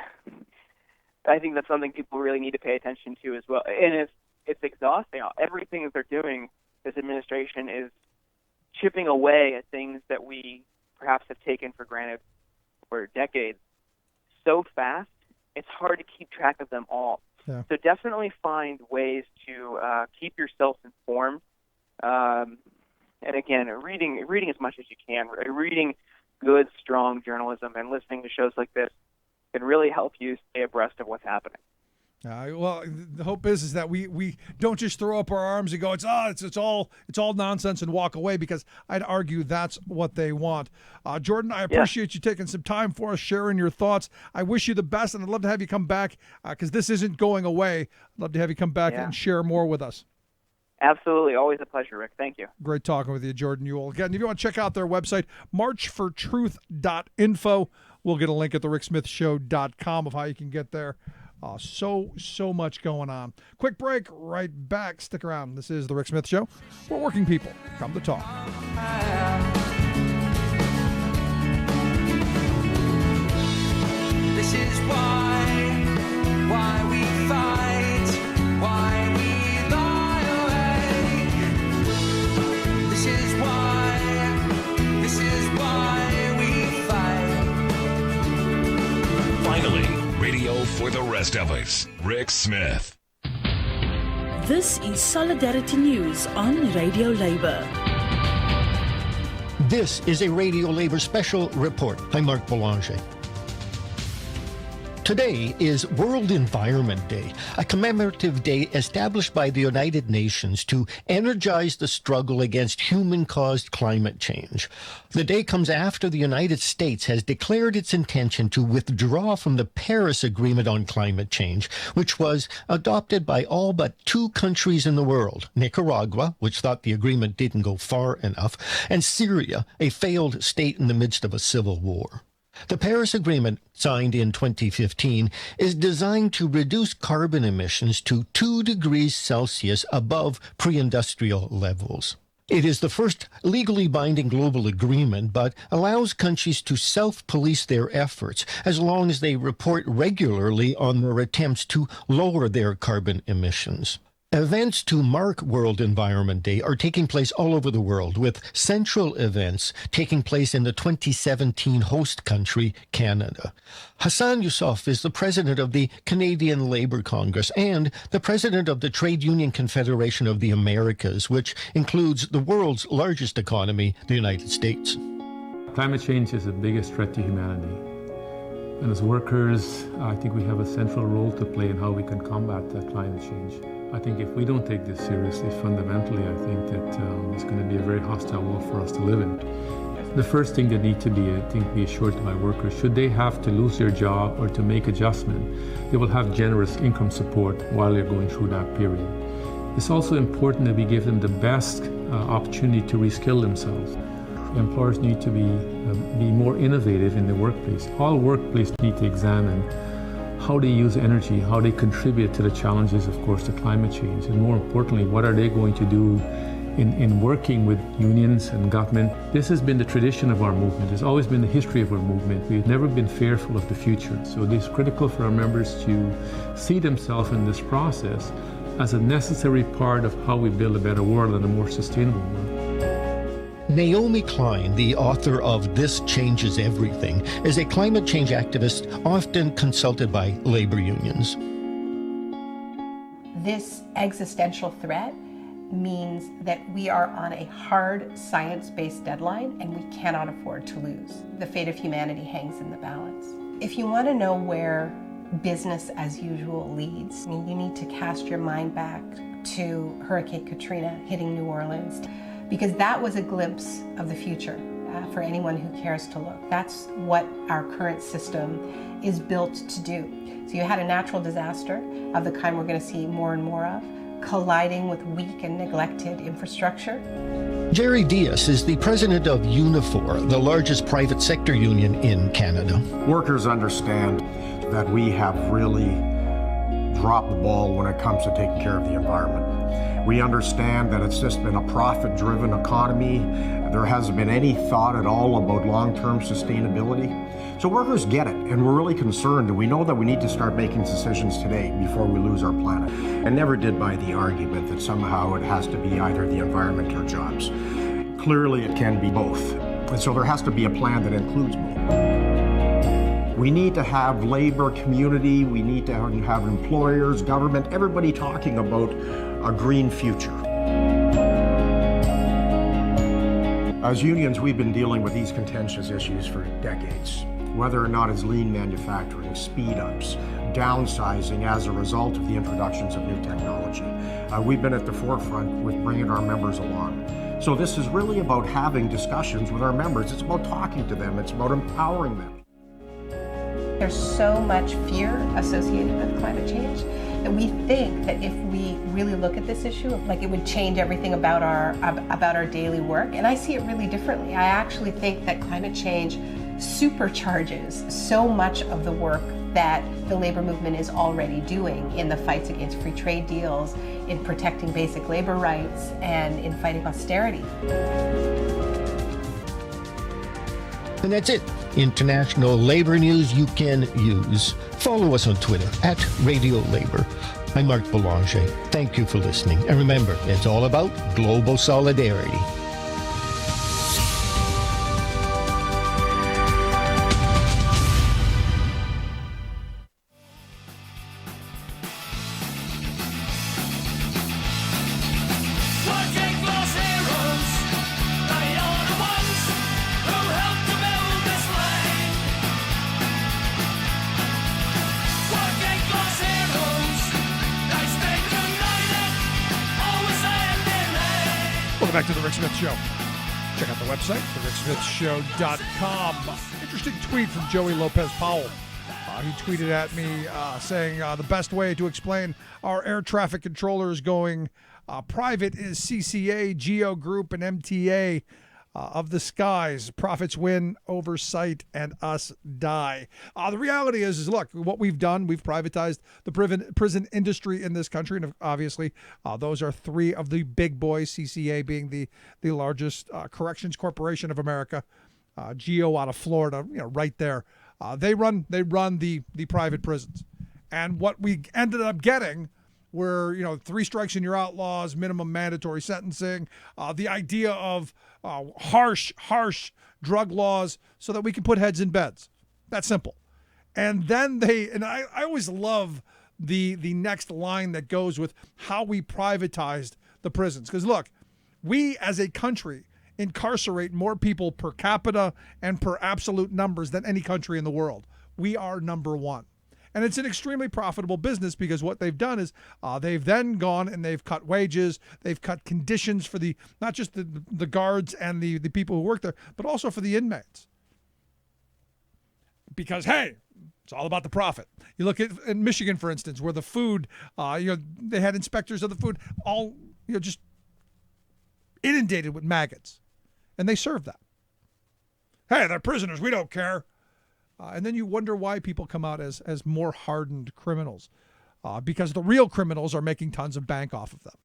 [SPEAKER 9] think that's something people really need to pay attention to as well. And it's exhausting. Everything that they're doing, this administration is chipping away at things that we perhaps have taken for granted for decades so fast, it's hard to keep track of them all.
[SPEAKER 1] Yeah.
[SPEAKER 9] So definitely find ways to keep yourself informed. And again, reading as much as you can, reading good, strong journalism and listening to shows like this can really help you stay abreast of what's happening.
[SPEAKER 1] Well, the hope is that we don't just throw up our arms and go, it's all nonsense and walk away, because I'd argue that's what they want. Jordan, I appreciate you taking some time for us, sharing your thoughts. I wish you the best, and I'd love to have you come back because this isn't going away. I'd love to have you come back and share more with us.
[SPEAKER 9] Absolutely. Always a pleasure, Rick. Thank you.
[SPEAKER 1] Great talking with you, Jordan Ewell. Again, if you want to check out their website, marchfortruth.info. We'll get a link at thericksmithshow.com of how you can get there. So much going on. Quick break, right back. Stick around. This is The Rick Smith Show, where working people come to talk.
[SPEAKER 8] This is why we fight, why we lie awake. This is why we fight.
[SPEAKER 4] Finally, radio for the rest of us. Rick Smith.
[SPEAKER 10] This is Solidarity News on Radio Labour.
[SPEAKER 11] This is a Radio Labour special report. I'm Mark Boulanger. Today is World Environment Day, a commemorative day established by the United Nations to energize the struggle against human-caused climate change. The day comes after the United States has declared its intention to withdraw from the Paris Agreement on climate change, which was adopted by all but 2 countries in the world, Nicaragua, which thought the agreement didn't go far enough, and Syria, a failed state in the midst of a civil war. The Paris Agreement, signed in 2015, is designed to reduce carbon emissions to 2 degrees Celsius above pre-industrial levels. It is the first legally binding global agreement, but allows countries to self-police their efforts as long as they report regularly on their attempts to lower their carbon emissions. Events to mark World Environment Day are taking place all over the world, with central events taking place in the 2017 host country, Canada. Hassan Yousaf is the president of the Canadian Labour Congress and the president of the Trade Union Confederation of the Americas, which includes the world's largest economy, the United States.
[SPEAKER 12] Climate change is the biggest threat to humanity. And as workers, I think we have a central role to play in how we can combat climate change. I think if we don't take this seriously, fundamentally, I think that it's going to be a very hostile world for us to live in. The first thing that needs to be, I think, be assured to my workers, should they have to lose their job or to make adjustment, they will have generous income support while they're going through that period. It's also important that we give them the best opportunity to reskill themselves. employers need to be more innovative in the workplace. All workplaces need to examine how they use energy, how they contribute to the challenges, of course, to climate change, and more importantly, what are they going to do in working with unions and government. This has been the tradition of our movement. It's always been the history of our movement. We've never been fearful of the future. So it is critical for our members to see themselves in this process as a necessary part of how we build a better world and a more sustainable world.
[SPEAKER 11] Naomi Klein, the author of This Changes Everything, is a climate change activist often consulted by labor unions.
[SPEAKER 13] This existential threat means that we are on a hard science-based deadline and we cannot afford to lose. The fate of humanity hangs in the balance. If you want to know where business as usual leads, you need to cast your mind back to Hurricane Katrina hitting New Orleans, because that was a glimpse of the future for anyone who cares to look. That's what our current system is built to do. So you had a natural disaster of the kind we're going to see more and more of, colliding with weak and neglected infrastructure.
[SPEAKER 11] Jerry Diaz is the president of Unifor, the largest private sector union in Canada.
[SPEAKER 14] Workers understand that we have really dropped the ball when it comes to taking care of the environment. We understand that it's just been a profit-driven economy. There hasn't been any thought at all about long-term sustainability. So workers get it, and we're really concerned, and we know that we need to start making decisions today before we lose our planet. I never did buy the argument that somehow it has to be either the environment or jobs. Clearly it can be both, and so there has to be a plan that includes both. We need to have labor community, we need to have employers, government, everybody talking about a green future. As unions, we've been dealing with these contentious issues for decades. Whether or not it's lean manufacturing, speed-ups, downsizing as a result of the introductions of new technology. We've been at the forefront with bringing our members along. So this is really about having discussions with our members. It's about talking to them. It's about empowering them.
[SPEAKER 13] There's so much fear associated with climate change that we think that if we really look at this issue, like it would change everything about our daily work. And I see it really differently. I actually think that climate change supercharges so much of the work that the labor movement is already doing in the fights against free trade deals, in protecting basic labor rights, and in fighting austerity.
[SPEAKER 11] And that's it. International labor news you can use. Follow us on Twitter @RadioLabor. I'm Mark Boulanger. Thank you for listening. And remember, it's all about global solidarity.
[SPEAKER 1] Back to the Rick Smith Show. Check out the website, thericksmithshow.com. Interesting tweet from Joey Lopez Powell. He tweeted at me saying the best way to explain our air traffic controllers going private is CCA, Geo Group, and MTA of the skies. Profits win, oversight, and us die. The reality is look, what we've done, we've privatized the prison industry in this country, and obviously those are three of the big boys, CCA being the largest corrections corporation of America, Geo out of Florida, right there. They run the private prisons. And what we ended up getting were, 3 strikes and you're outlaws, minimum mandatory sentencing, the idea of harsh drug laws so that we can put heads in beds. That's simple. And then I always love the next line that goes with how we privatized the prisons. Because look, we as a country incarcerate more people per capita and per absolute numbers than any country in the world. We are number one. And it's an extremely profitable business because what they've done is they've then gone and they've cut wages, they've cut conditions for not just the guards and the people who work there, but also for the inmates. Because, hey, it's all about the profit. You look at in Michigan, for instance, where the food, they had inspectors of the food all, just inundated with maggots. And they served that. Hey, they're prisoners. We don't care. And then you wonder why people come out as more hardened criminals, because the real criminals are making tons of bank off of them.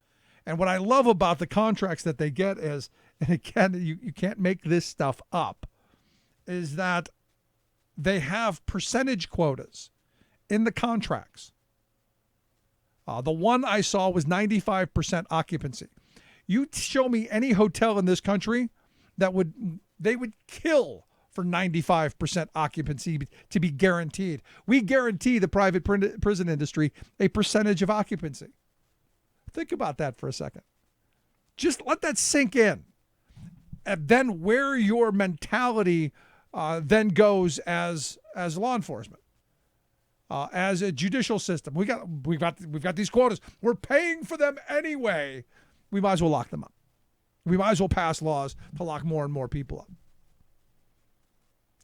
[SPEAKER 1] And what I love about the contracts that they get is, and again, you can't make this stuff up, is that they have percentage quotas in the contracts. The one I saw was 95% occupancy. You show me any hotel in this country they would kill for 95% occupancy to be guaranteed. We guarantee the private prison industry a percentage of occupancy. Think about that for a second. Just let that sink in. And then where your mentality then goes as law enforcement, as a judicial system. We've got these quotas. We're paying for them anyway. We might as well lock them up. We might as well pass laws to lock more and more people up.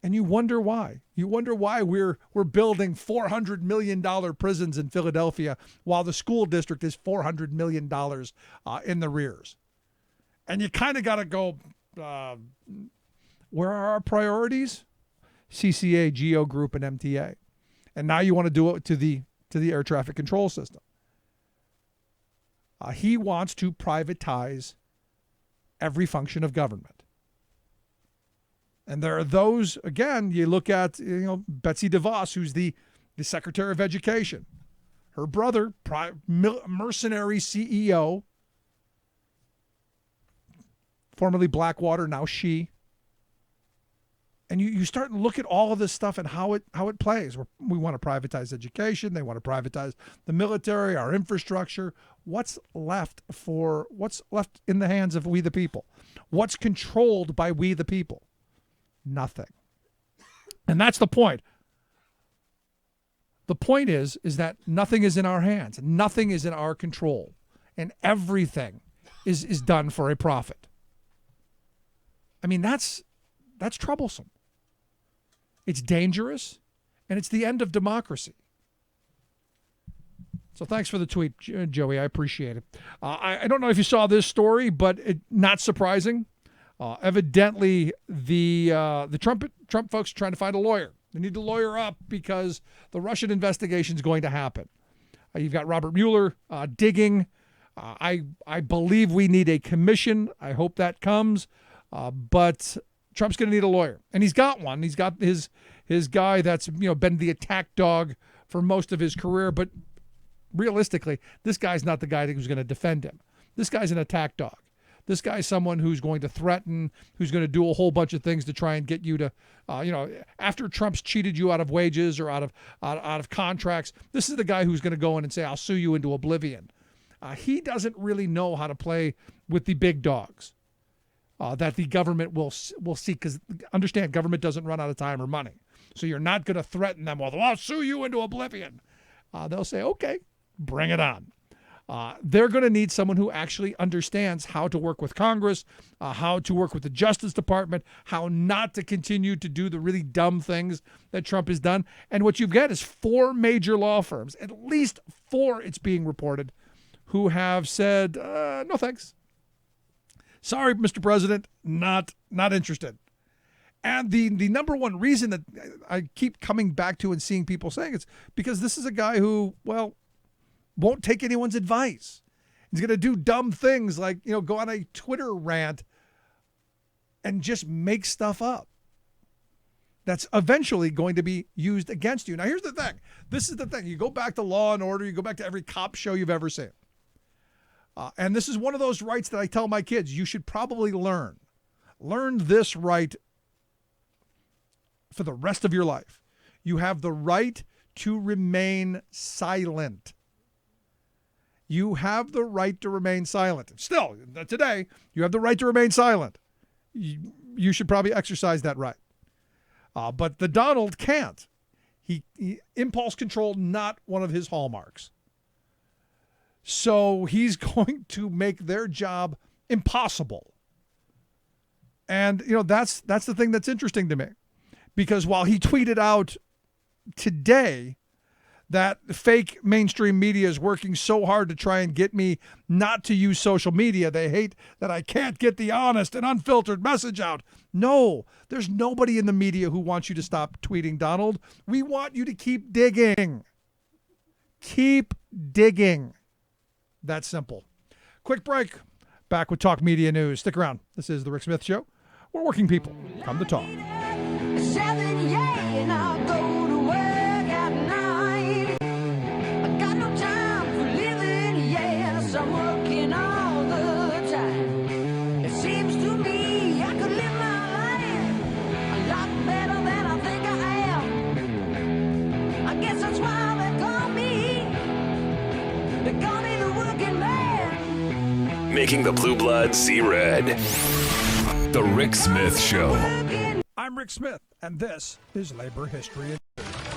[SPEAKER 1] And you wonder why. You wonder why we're building $400 million prisons in Philadelphia while the school district is $400 million in the rears. And you kind of got to go, where are our priorities? CCA, Geo Group, and MTA. And now you want to do it to the air traffic control system. He wants to privatize every function of government. And there are those, again, you look at, Betsy DeVos, who's the Secretary of Education. Her brother, mercenary CEO, formerly Blackwater, now she. And you start to look at all of this stuff and how it plays. We want to privatize education. They want to privatize the military, our infrastructure. What's left in the hands of we the people? What's controlled by we the people? Nothing. And that's the point. The point is that nothing is in our hands. Nothing is in our control. And everything is done for a profit. I mean, that's troublesome. It's dangerous, and it's the end of democracy. So thanks for the tweet, Joey. I appreciate it. I don't know if you saw this story, but not surprising. Evidently, the Trump folks are trying to find a lawyer. They need to lawyer up because the Russian investigation is going to happen. You've got Robert Mueller digging. I believe we need a commission. I hope that comes. But Trump's going to need a lawyer, and he's got one. He's got his guy that's been the attack dog for most of his career. But realistically, this guy's not the guy who's going to defend him. This guy's an attack dog. This guy's someone who's going to threaten, who's going to do a whole bunch of things to try and get you to, after Trump's cheated you out of wages or out of contracts. This is the guy who's going to go in and say, "I'll sue you into oblivion." He doesn't really know how to play with the big dogs. That the government will seek, because understand, government doesn't run out of time or money. So you're not going to threaten them with, "I'll sue you into oblivion." They'll say, "Okay, bring it on." They're going to need someone who actually understands how to work with Congress, how to work with the Justice Department, how not to continue to do the really dumb things that Trump has done. And what you've got is 4 major law firms, at least 4, it's being reported, who have said, no thanks. Sorry, Mr. President, not interested. And the number one reason that I keep coming back to and seeing people saying it's because this is a guy who, won't take anyone's advice. He's going to do dumb things like, go on a Twitter rant and just make stuff up that's eventually going to be used against you. Now, here's the thing. This is the thing. You go back to Law and Order. You go back to every cop show you've ever seen. And this is one of those rights that I tell my kids, you should probably learn. Learn this right for the rest of your life. You have the right to remain silent. You have the right to remain silent. Still, today, you have the right to remain silent. You should probably exercise that right. But the Donald can't. He impulse control, not one of his hallmarks. So he's going to make their job impossible. And, that's the thing that's interesting to me. Because while he tweeted out today that fake mainstream media is working so hard to try and get me not to use social media. They hate that I can't get the honest and unfiltered message out. No, there's nobody in the media who wants you to stop tweeting, Donald. We want you to keep digging. Keep digging. That's simple. Quick break. Back with Talk Media News. Stick around. This is The Rick Smith Show, where working people come to talk.
[SPEAKER 4] Making the blue blood see red. The Rick Smith Show.
[SPEAKER 1] I'm Rick Smith, and this is Labor History.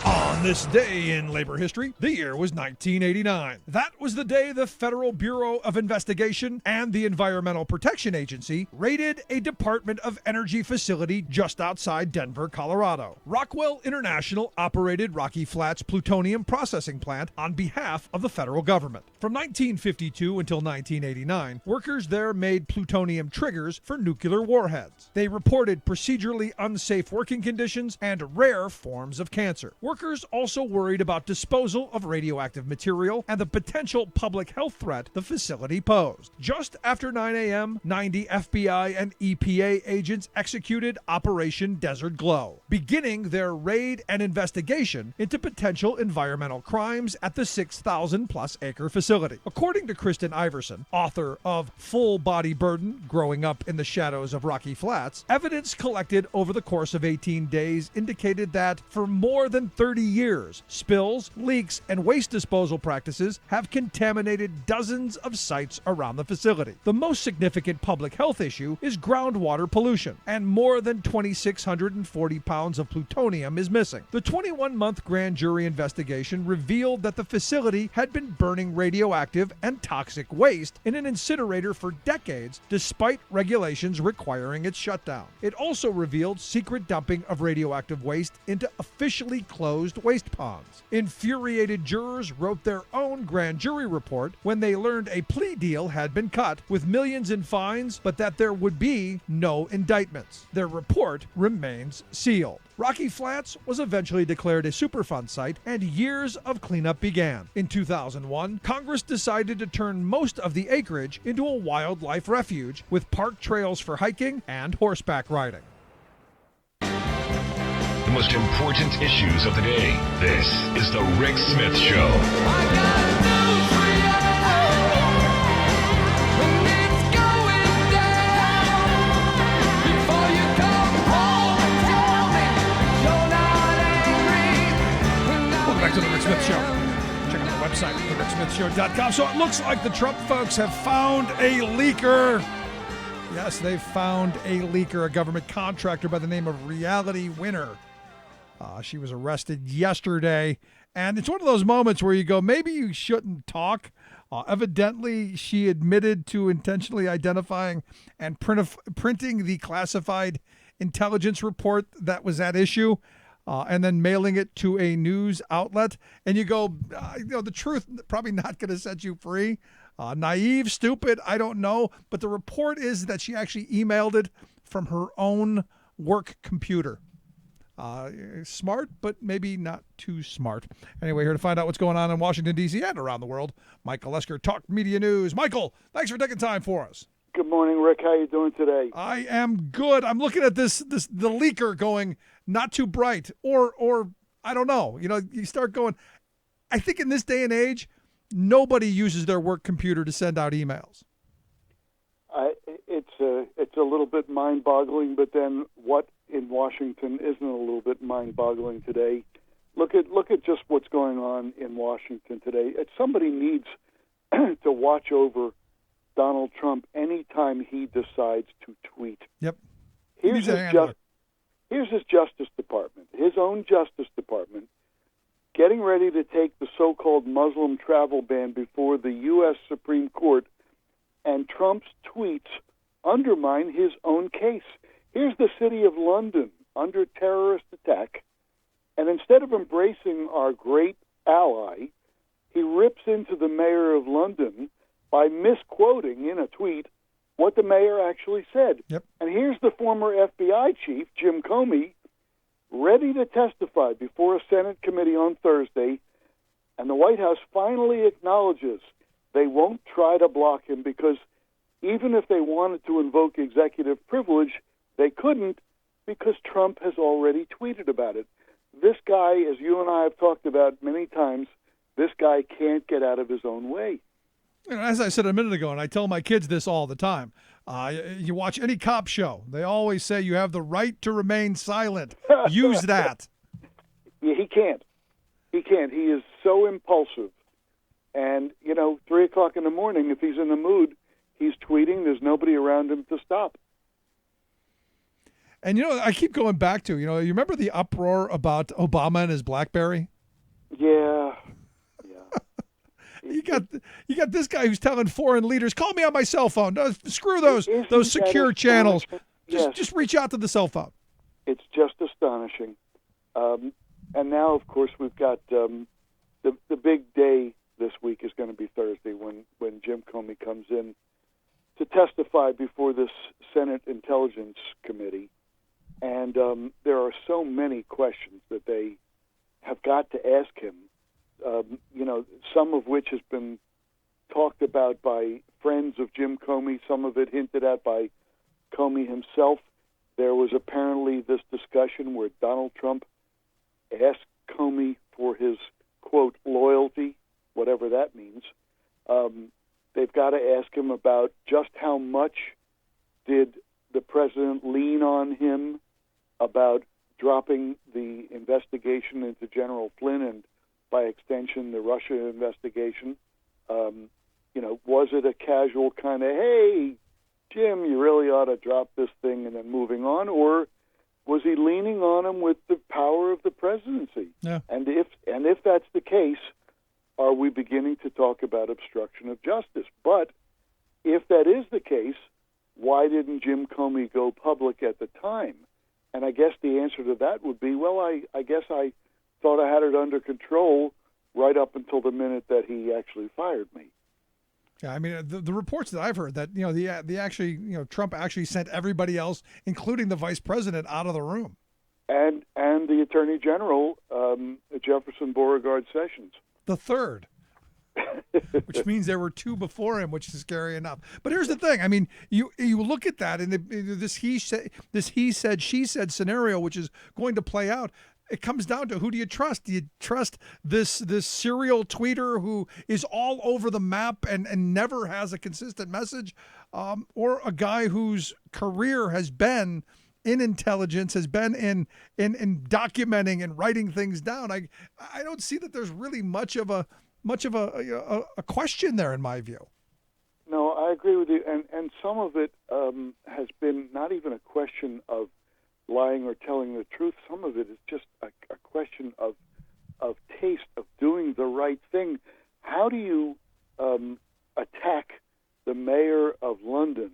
[SPEAKER 1] On this day in labor history, the year was 1989. That was the day the Federal Bureau of Investigation and the Environmental Protection Agency raided a Department of Energy facility just outside Denver, Colorado. Rockwell International operated Rocky Flats plutonium processing plant on behalf of the federal government. From 1952 until 1989, workers there made plutonium triggers for nuclear warheads. They reported procedurally unsafe working conditions and rare forms of cancer. Workers also worried about disposal of radioactive material and the potential public health threat the facility posed. Just after 9 a.m., 90 FBI and EPA agents executed Operation Desert Glow, beginning their raid and investigation into potential environmental crimes at the 6,000-plus acre facility. According to Kristen Iverson, author of Full Body Burden, Growing Up in the Shadows of Rocky Flats, evidence collected over the course of 18 days indicated that for more than 30 years, spills, leaks, and waste disposal practices have contaminated dozens of sites around the facility. The most significant public health issue is groundwater pollution, and more than 2,640 pounds of plutonium is missing. The 21-month grand jury investigation revealed that the facility had been burning radioactive and toxic waste in an incinerator for decades, despite regulations requiring its shutdown. It also revealed secret dumping of radioactive waste into officially closed waste ponds. Infuriated jurors wrote their own grand jury report when they learned a plea deal had been cut with millions in fines, but that there would be no indictments. Their report remains sealed. Rocky Flats was eventually declared a Superfund site, and years of cleanup began. In 2001, Congress decided to turn most of the acreage into a wildlife refuge with park trails for hiking and horseback riding.
[SPEAKER 4] The most important issues of the day. This is the Rick Smith Show.
[SPEAKER 1] Welcome back to the Rick Smith Show. Check out the website, thericksmithshow.com. So it looks like the Trump folks have found a leaker. Yes, they've found a leaker, a government contractor by the name of Reality Winner. She was arrested yesterday, and it's one of those moments where you go, maybe you shouldn't talk. Evidently, she admitted to intentionally identifying and printing the classified intelligence report that was at issue, and then mailing it to a news outlet. And you go, the truth probably not going to set you free. Naive, stupid, I don't know. But the report is that she actually emailed it from her own work computer. Smart, but maybe not too smart. Anyway, here to find out what's going on in Washington, D.C. and around the world, Michael Esker, Talk Media News. Michael, thanks for taking time for us.
[SPEAKER 15] Good morning, Rick. How you doing today?
[SPEAKER 1] I am good. I'm looking at the leaker going not too bright, or I don't know. You start going. I think in this day and age, nobody uses their work computer to send out emails.
[SPEAKER 15] It's a little bit mind-boggling, but then what in Washington isn't a little bit mind-boggling today? Look at just what's going on in Washington today. Somebody needs to watch over Donald Trump anytime he decides to tweet.
[SPEAKER 1] Yep.
[SPEAKER 15] Here's his Justice Department, his own Justice Department, getting ready to take the so-called Muslim travel ban before the U.S. Supreme Court, and Trump's tweets undermine his own case. Here's the city of London under terrorist attack, and instead of embracing our great ally, he rips into the mayor of London by misquoting in a tweet what the mayor actually said.
[SPEAKER 1] Yep.
[SPEAKER 15] And here's the former FBI chief, Jim Comey, ready to testify before a Senate committee on Thursday, and the White House finally acknowledges they won't try to block him because even if they wanted to invoke executive privilege, they couldn't because Trump has already tweeted about it. This guy, as you and I have talked about many times, this guy can't get out of his own way.
[SPEAKER 1] As I said a minute ago, and I tell my kids this all the time, you watch any cop show, they always say you have the right to remain silent. Use that.
[SPEAKER 15] Yeah, he can't. He can't. He is so impulsive. And, 3 o'clock in the morning, if he's in the mood, he's tweeting. There's nobody around him to stop.
[SPEAKER 1] And, I keep going back to, you remember the uproar about Obama and his BlackBerry?
[SPEAKER 15] Yeah.
[SPEAKER 1] You got this guy who's telling foreign leaders, call me on my cell phone. No, screw those secure channels. Just reach out to the cell phone.
[SPEAKER 15] It's just astonishing. And now, of course, we've got the big day this week is going to be Thursday when Jim Comey comes in to testify before this Senate Intelligence Committee. And there are so many questions that they have got to ask him. Some of which has been talked about by friends of Jim Comey, some of it hinted at by Comey himself. There was apparently this discussion where Donald Trump asked Comey for his, quote, loyalty, whatever that means. They've got to ask him about just how much did the president lean on him about dropping the investigation into General Flynn and by extension, the Russia investigation. Was it a casual kind of, hey, Jim, you really ought to drop this thing and then moving on? Or was he leaning on him with the power of the presidency?
[SPEAKER 1] Yeah.
[SPEAKER 15] And if that's the case, are we beginning to talk about obstruction of justice? But if that is the case, why didn't Jim Comey go public at the time? And I guess the answer to that would be, well, I guess I thought I had it under control right up until the minute that he actually fired me.
[SPEAKER 1] Yeah, I mean, the reports that I've heard that, Trump actually sent everybody else, including the vice president, out of the room.
[SPEAKER 15] And the Attorney General, Jefferson Beauregard Sessions.
[SPEAKER 1] The third. Which means there were two before him, which is scary enough. But here's the thing. I mean, you look at that, and this he said, she said scenario, which is going to play out. It comes down to, who do you trust? Do you trust this serial tweeter who is all over the map and never has a consistent message, or a guy whose career has been in intelligence, has been in documenting and writing things down? I don't see that there's really much of a question there, in my view.
[SPEAKER 15] No, I agree with you, and some of it has been not even a question of lying or telling the truth. Some of it is just a question of taste, of doing the right thing. How do you attack the mayor of London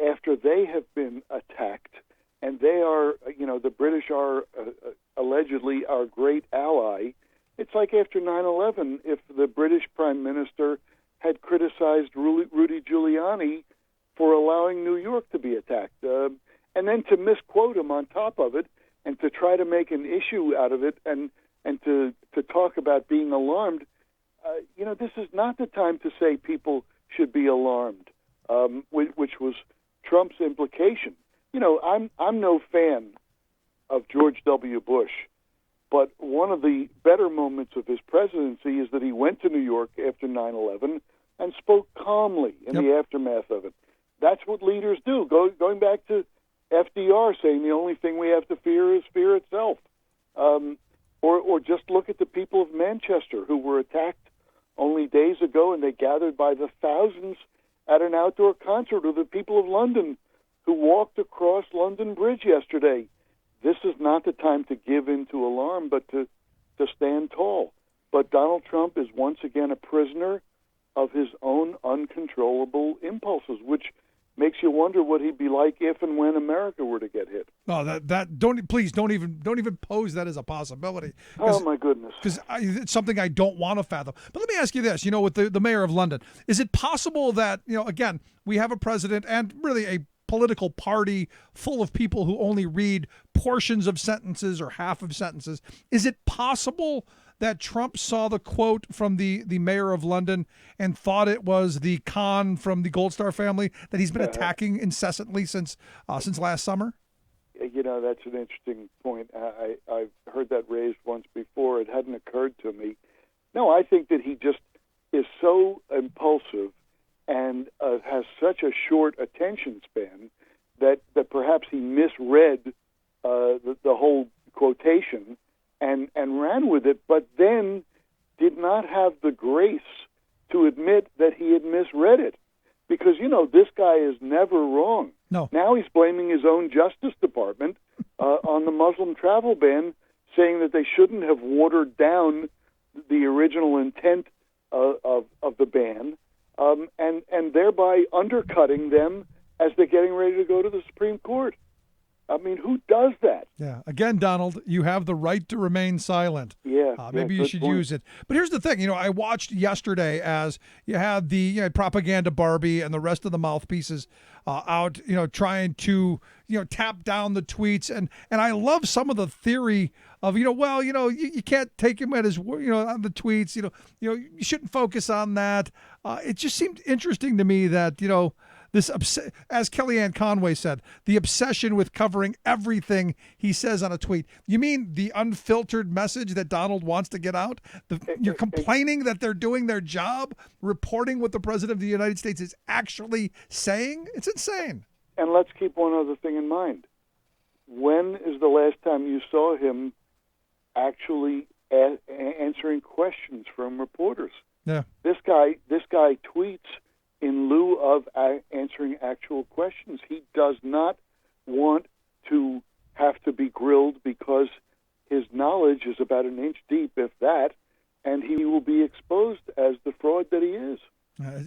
[SPEAKER 15] after they have been attacked, and they are, the British are allegedly our great ally? It's like after 9/11, if the British Prime Minister had criticized Rudy Giuliani for allowing New York to be attacked. And then to misquote him on top of it, and to try to make an issue out of it, and to talk about being alarmed, this is not the time to say people should be alarmed, which was Trump's implication. I'm no fan of George W. Bush, but one of the better moments of his presidency is that he went to New York after 9/11 and spoke calmly in the aftermath of it. That's what leaders do. Going back to FDR saying the only thing we have to fear is fear itself. Or just look at the people of Manchester who were attacked only days ago, and they gathered by the thousands at an outdoor concert, or the people of London who walked across London Bridge yesterday. This is not the time to give in to alarm, but to stand tall. But Donald Trump is once again a prisoner of his own uncontrollable impulses, which makes you wonder what he'd be like if and when America were to get hit.
[SPEAKER 1] No, that don't even pose that as a possibility.
[SPEAKER 15] Oh my goodness!
[SPEAKER 1] Because it's something I don't want to fathom. But let me ask you this: with the mayor of London, is it possible that again we have a president and really a political party full of people who only read portions of sentences or half of sentences? Is it possible that Trump saw the quote from the mayor of London and thought it was the Khan from the Gold Star family that he's been attacking incessantly since last summer?
[SPEAKER 15] That's an interesting point. I've heard that raised once before. It hadn't occurred to me. No, I think that he just is so impulsive and has such a short attention span that perhaps he misread the whole quotation and ran with it, but then did not have the grace to admit that he had misread it. Because, this guy is never wrong.
[SPEAKER 1] No.
[SPEAKER 15] Now he's blaming his own Justice Department on the Muslim travel ban, saying that they shouldn't have watered down the original intent of the ban, and thereby undercutting them as they're getting ready to go to the Supreme Court. I mean, who does that?
[SPEAKER 1] Yeah. Again, Donald, you have the right to remain silent.
[SPEAKER 15] Yeah.
[SPEAKER 1] Maybe you should use it. But here's the thing. I watched yesterday as you had the propaganda Barbie and the rest of the mouthpieces out, trying to, tap down the tweets. And I love some of the theory of, you can't take him at his, on the tweets, you shouldn't focus on that. It just seemed interesting to me that, as Kellyanne Conway said, the obsession with covering everything he says on a tweet. You mean the unfiltered message that Donald wants to get out? You're complaining that they're doing their job, reporting what the President of the United States is actually saying? It's insane.
[SPEAKER 15] And let's keep one other thing in mind. When is the last time you saw him actually answering questions from reporters?
[SPEAKER 1] Yeah.
[SPEAKER 15] This guy tweets in lieu of answering actual questions. He does not want to have to be grilled because his knowledge is about an inch deep, if that, and he will be exposed as the fraud that he is.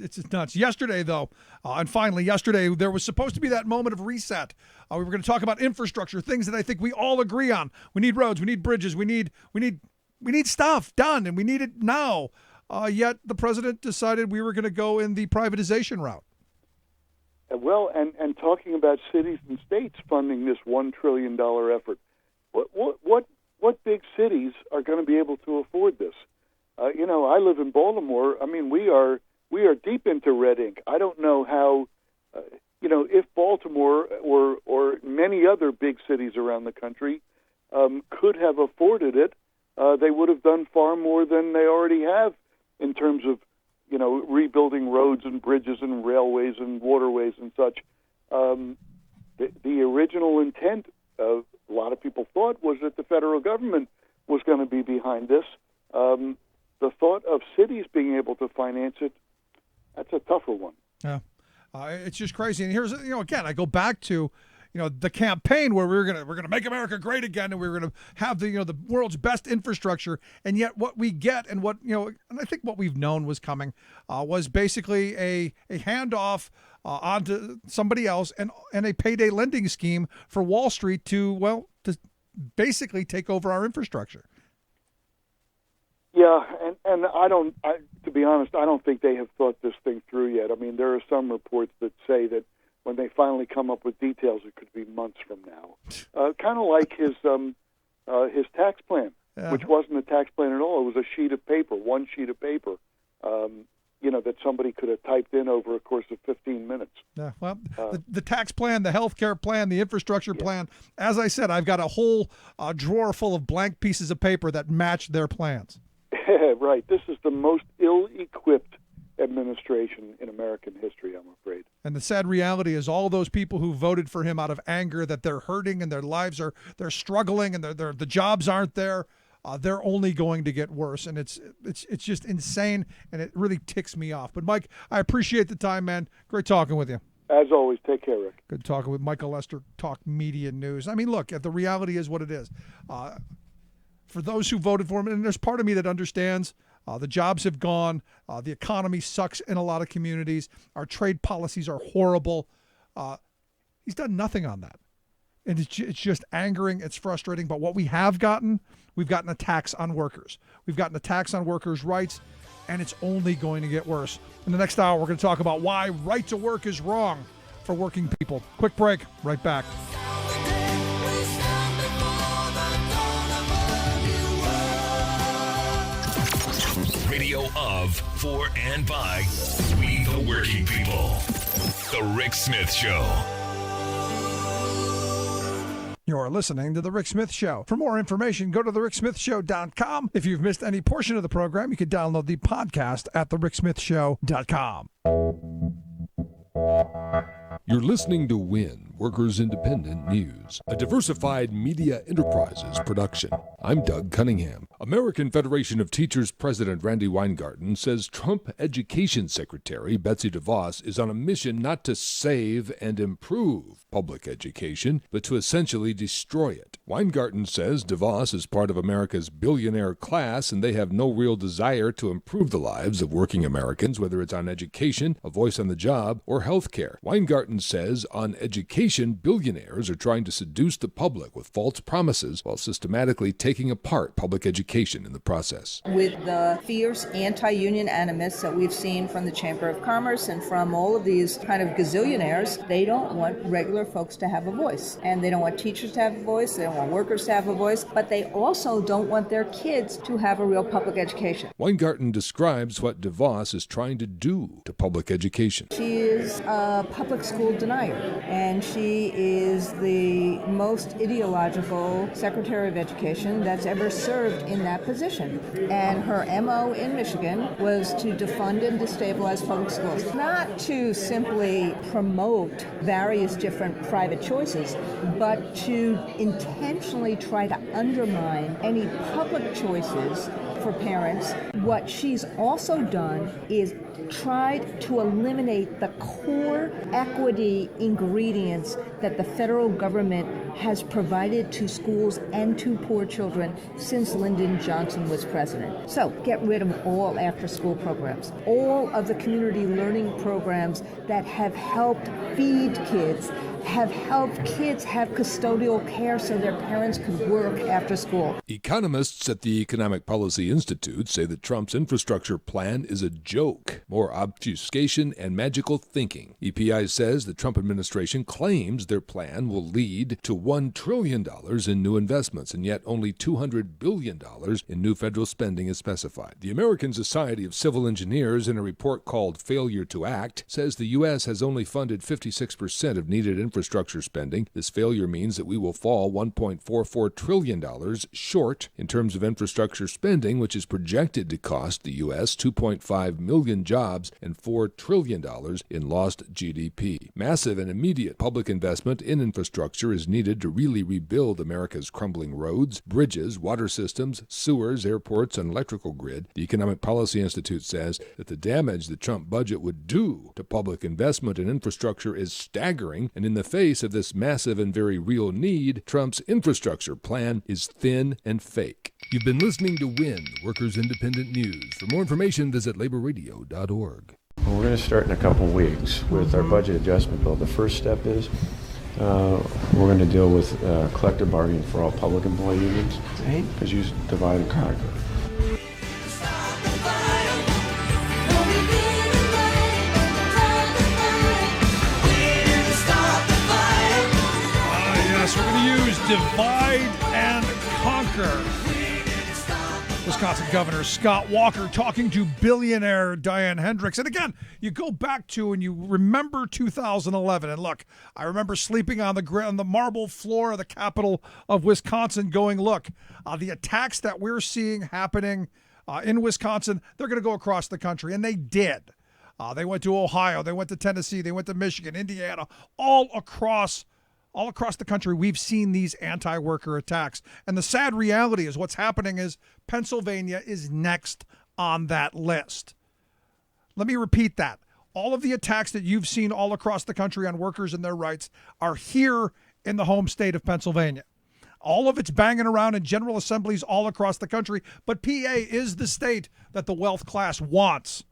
[SPEAKER 1] It's nuts. Yesterday, though, and finally yesterday, there was supposed to be that moment of reset. We were going to talk about infrastructure, things that I think we all agree on. We need roads, we need bridges, we need stuff done, and we need it now. Yet the president decided we were going to go in the privatization route.
[SPEAKER 15] Well, and talking about cities and states funding this $1 trillion effort, what big cities are going to be able to afford this? I live in Baltimore. I mean, we are deep into red ink. I don't know how, if Baltimore or many other big cities around the country could have afforded it, they would have done far more than they already have in terms of, rebuilding roads and bridges and railways and waterways and such. The original intent, a lot of people thought, was that the federal government was going to be behind this. The thought of cities being able to finance it, that's a tougher one.
[SPEAKER 1] Yeah, it's just crazy. And here's, again, I go back to, the campaign where we're gonna make America great again, and we're gonna have the world's best infrastructure. And yet, what we get, and what and I think what we've known was coming, was basically a handoff onto somebody else, and a payday lending scheme for Wall Street to basically take over our infrastructure.
[SPEAKER 15] Yeah, and to be honest, I don't think they have thought this thing through yet. I mean, there are some reports that say that when they finally come up with details, it could be months from now. Kind of like his tax plan, which wasn't a tax plan at all. It was a sheet of paper, one sheet of paper, that somebody could have typed in over a course of 15 minutes.
[SPEAKER 1] Yeah, well, the tax plan, the health care plan, the infrastructure plan, as I said, I've got a whole drawer full of blank pieces of paper that match their plans.
[SPEAKER 15] Right. This is the most ill-equipped administration in American history, I'm afraid.
[SPEAKER 1] And the sad reality is all those people who voted for him out of anger that they're hurting and their lives they're struggling and the jobs aren't there. They're only going to get worse. And it's just insane, and it really ticks me off. But Mike, I appreciate the time, man. Great talking with you.
[SPEAKER 15] As always, take care, Rick.
[SPEAKER 1] Good talking with Michael Lester, Talk Media News. I mean, look, the reality is what it is. For those who voted for him, and there's part of me that understands, the jobs have gone. The economy sucks in a lot of communities. Our trade policies are horrible. He's done nothing on that. And it's just angering. It's frustrating. But what we've gotten attacks on workers. We've gotten attacks on workers' rights, and it's only going to get worse. In the next hour, we're going to talk about why right to work is wrong for working people. Quick break. Right back.
[SPEAKER 4] Radio of, for, and by we the working people. The Rick Smith Show.
[SPEAKER 1] You're listening to The Rick Smith Show. For more information, go to thericksmithshow.com. If you've missed any portion of the program, you can download the podcast at thericksmithshow.com.
[SPEAKER 2] You're listening to WIN, Workers Independent News, a diversified media enterprises production. I'm Doug Cunningham. American Federation of Teachers President Randy Weingarten says Trump Education Secretary Betsy DeVos is on a mission not to save and improve public education, but to essentially destroy it. Weingarten says DeVos is part of America's billionaire class, and they have no real desire to improve the lives of working Americans, whether it's on education, a voice on the job, or health care. Weingarten says on education, billionaires are trying to seduce the public with false promises while systematically taking apart public education in the process.
[SPEAKER 3] With the fierce anti-union animus that we've seen from the Chamber of Commerce and from all of these kind of gazillionaires, they don't want regular folks to have a voice. And they don't want teachers to have a voice, they don't want workers to have a voice, but they also don't want their kids to have a real public education.
[SPEAKER 2] Weingarten describes what DeVos is trying to do to public education.
[SPEAKER 3] She is a public school denier, and she is the most ideological Secretary of Education that's ever served in that position. And her MO in Michigan was to defund and destabilize public schools, not to simply promote various different private choices, but to intentionally try to undermine any public choices for parents. What she's also done is tried to eliminate the core equity ingredients that the federal government has provided to schools and to poor children since Lyndon Johnson was president. So get rid of all after-school programs, all of the community learning programs that have helped feed kids, have helped kids have custodial care so their parents could work after school.
[SPEAKER 2] Economists at the Economic Policy Institute say that Trump's infrastructure plan is a joke, more obfuscation and magical thinking. EPI says the Trump administration claims their plan will lead to $1 trillion in new investments, and yet only $200 billion in new federal spending is specified. The American Society of Civil Engineers, in a report called Failure to Act, says the U.S. has only funded 56% of needed infrastructure spending. This failure means that we will fall $1.44 trillion short in terms of infrastructure spending, which is projected to cost the U.S. 2.5 million jobs and $4 trillion in lost GDP. Massive and immediate public investment in infrastructure is needed to really rebuild America's crumbling roads, bridges, water systems, sewers, airports, and electrical grid. The Economic Policy Institute says that the damage the Trump budget would do to public investment in infrastructure is staggering, and in the face of this massive and very real need, Trump's infrastructure plan is thin and fake. You've been listening to WIN, Workers Independent News. For more information, visit laborradio.org.
[SPEAKER 16] Well, we're going to start in a couple weeks with our budget adjustment bill. The first step is we're going to deal with collective bargaining for all public employee unions, because you divide and conquer.
[SPEAKER 1] Yes, we're going to use divide and conquer. Wisconsin Governor Scott Walker talking to billionaire Diane Hendricks. And again, you go back to and you remember 2011. And look, I remember sleeping on the marble floor of the Capitol of Wisconsin going, look, the attacks that we're seeing happening in Wisconsin, they're going to go across the country. And they did. They went to Ohio. They went to Tennessee. They went to Michigan, Indiana, all across the country. We've seen these anti-worker attacks. And the sad reality is what's happening is Pennsylvania is next on that list. Let me repeat that. All of the attacks that you've seen all across the country on workers and their rights are here in the home state of Pennsylvania. All of it's banging around in general assemblies all across the country, but PA is the state that the wealth class wants.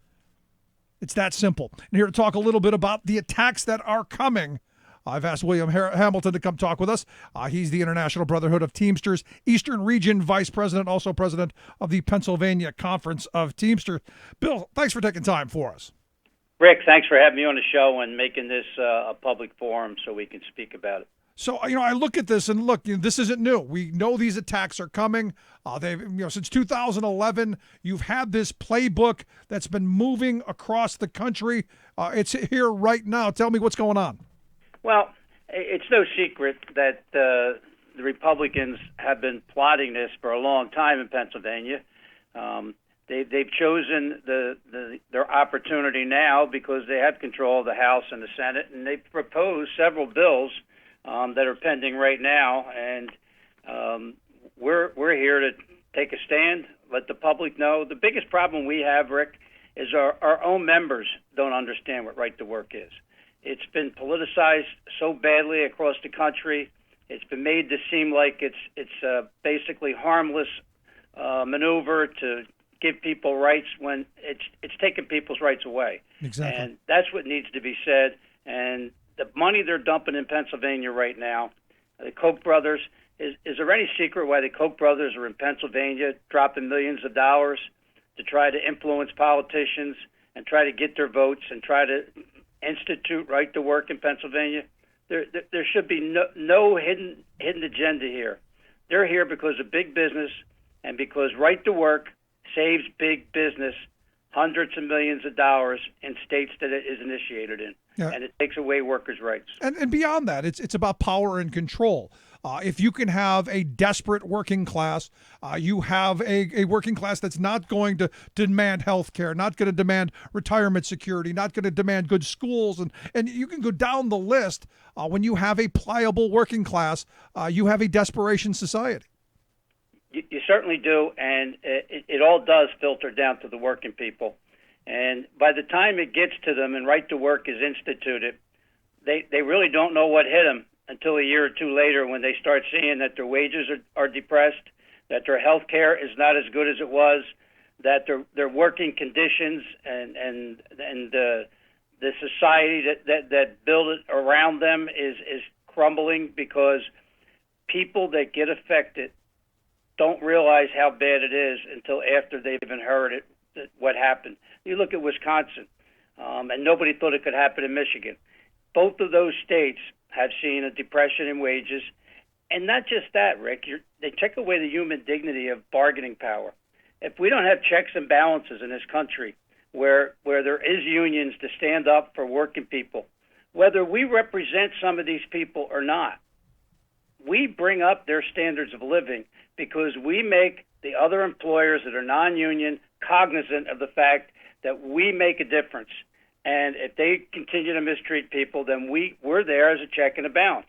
[SPEAKER 1] It's that simple. And here to talk a little bit about the attacks that are coming I've asked William Hamilton to come talk with us. He's the International Brotherhood of Teamsters Eastern Region Vice President, also President of the Pennsylvania Conference of Teamsters. Bill, thanks for taking time for us.
[SPEAKER 17] Rick, thanks for having me on the show and making this a public forum so we can speak about it.
[SPEAKER 1] So, I look at this and look, this isn't new. We know these attacks are coming. Since 2011, you've had this playbook that's been moving across the country. It's here right now. Tell me what's going on.
[SPEAKER 17] Well, it's no secret that the Republicans have been plotting this for a long time in Pennsylvania. They've chosen their opportunity now because they have control of the House and the Senate, and they've proposed several bills that are pending right now, and we're here to take a stand, let the public know. The biggest problem we have, Rick, is our own members don't understand what right to work is. It's been politicized so badly across the country. It's been made to seem like it's basically harmless maneuver to give people rights when it's taking people's rights away.
[SPEAKER 1] Exactly.
[SPEAKER 17] And that's what needs to be said. And the money they're dumping in Pennsylvania right now, the Koch brothers, is there any secret why the Koch brothers are in Pennsylvania dropping millions of dollars to try to influence politicians and try to get their votes and try to institute right to work in Pennsylvania? There should be no hidden agenda here. They're here because of big business and because right to work saves big business hundreds of millions of dollars in states that it is initiated in. Yeah. And it takes away workers' rights.
[SPEAKER 1] And beyond that, it's about power and control. If you can have a desperate working class, you have a working class that's not going to demand health care, not going to demand retirement security, not going to demand good schools. And you can go down the list. When you have a pliable working class, you have a desperation society.
[SPEAKER 17] You certainly do, and it all does filter down to the working people. And by the time it gets to them and right to work is instituted, they really don't know what hit them until a year or two later when they start seeing that their wages are depressed, that their health care is not as good as it was, that their working conditions and the society that built it around them is crumbling because people that get affected don't realize how bad it is until after they've inherited what happened. You look at Wisconsin, and nobody thought it could happen in Michigan. Both of those states have seen a depression in wages. And not just that, Rick. They take away the human dignity of bargaining power. If we don't have checks and balances in this country where there is unions to stand up for working people, whether we represent some of these people or not, we bring up their standards of living because we make the other employers that are non-union cognizant of the fact that we make a difference. And if they continue to mistreat people, then we're there as a check and a balance.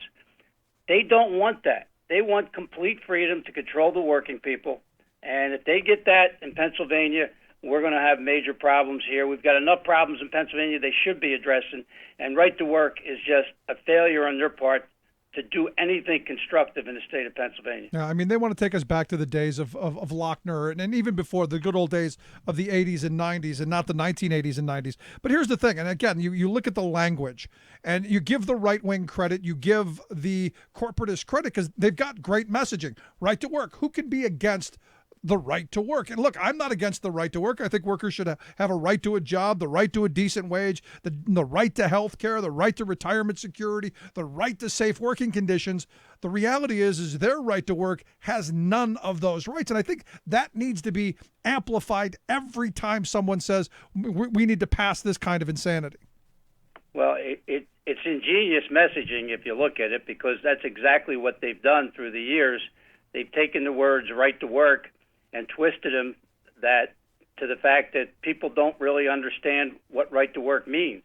[SPEAKER 17] They don't want that. They want complete freedom to control the working people. And if they get that in Pennsylvania, we're going to have major problems here. We've got enough problems in Pennsylvania they should be addressing. And right to work is just a failure on their part to do anything constructive in the state of Pennsylvania.
[SPEAKER 1] Yeah, I mean, they want to take us back to the days of Lochner and even before the good old days of the 80s and 90s and not the 1980s and 90s. But here's the thing, and again, you look at the language and you give the right wing credit, you give the corporatists credit because they've got great messaging. Right to work. Who can be against the right to work? And look, I'm not against the right to work. I think workers should have a right to a job, the right to a decent wage, the right to health care, the right to retirement security, the right to safe working conditions. The reality is their right to work has none of those rights. And I think that needs to be amplified every time someone says we need to pass this kind of insanity.
[SPEAKER 17] Well, it's ingenious messaging if you look at it, because that's exactly what they've done through the years. They've taken the words right to work and twisted them to the fact that people don't really understand what right to work means.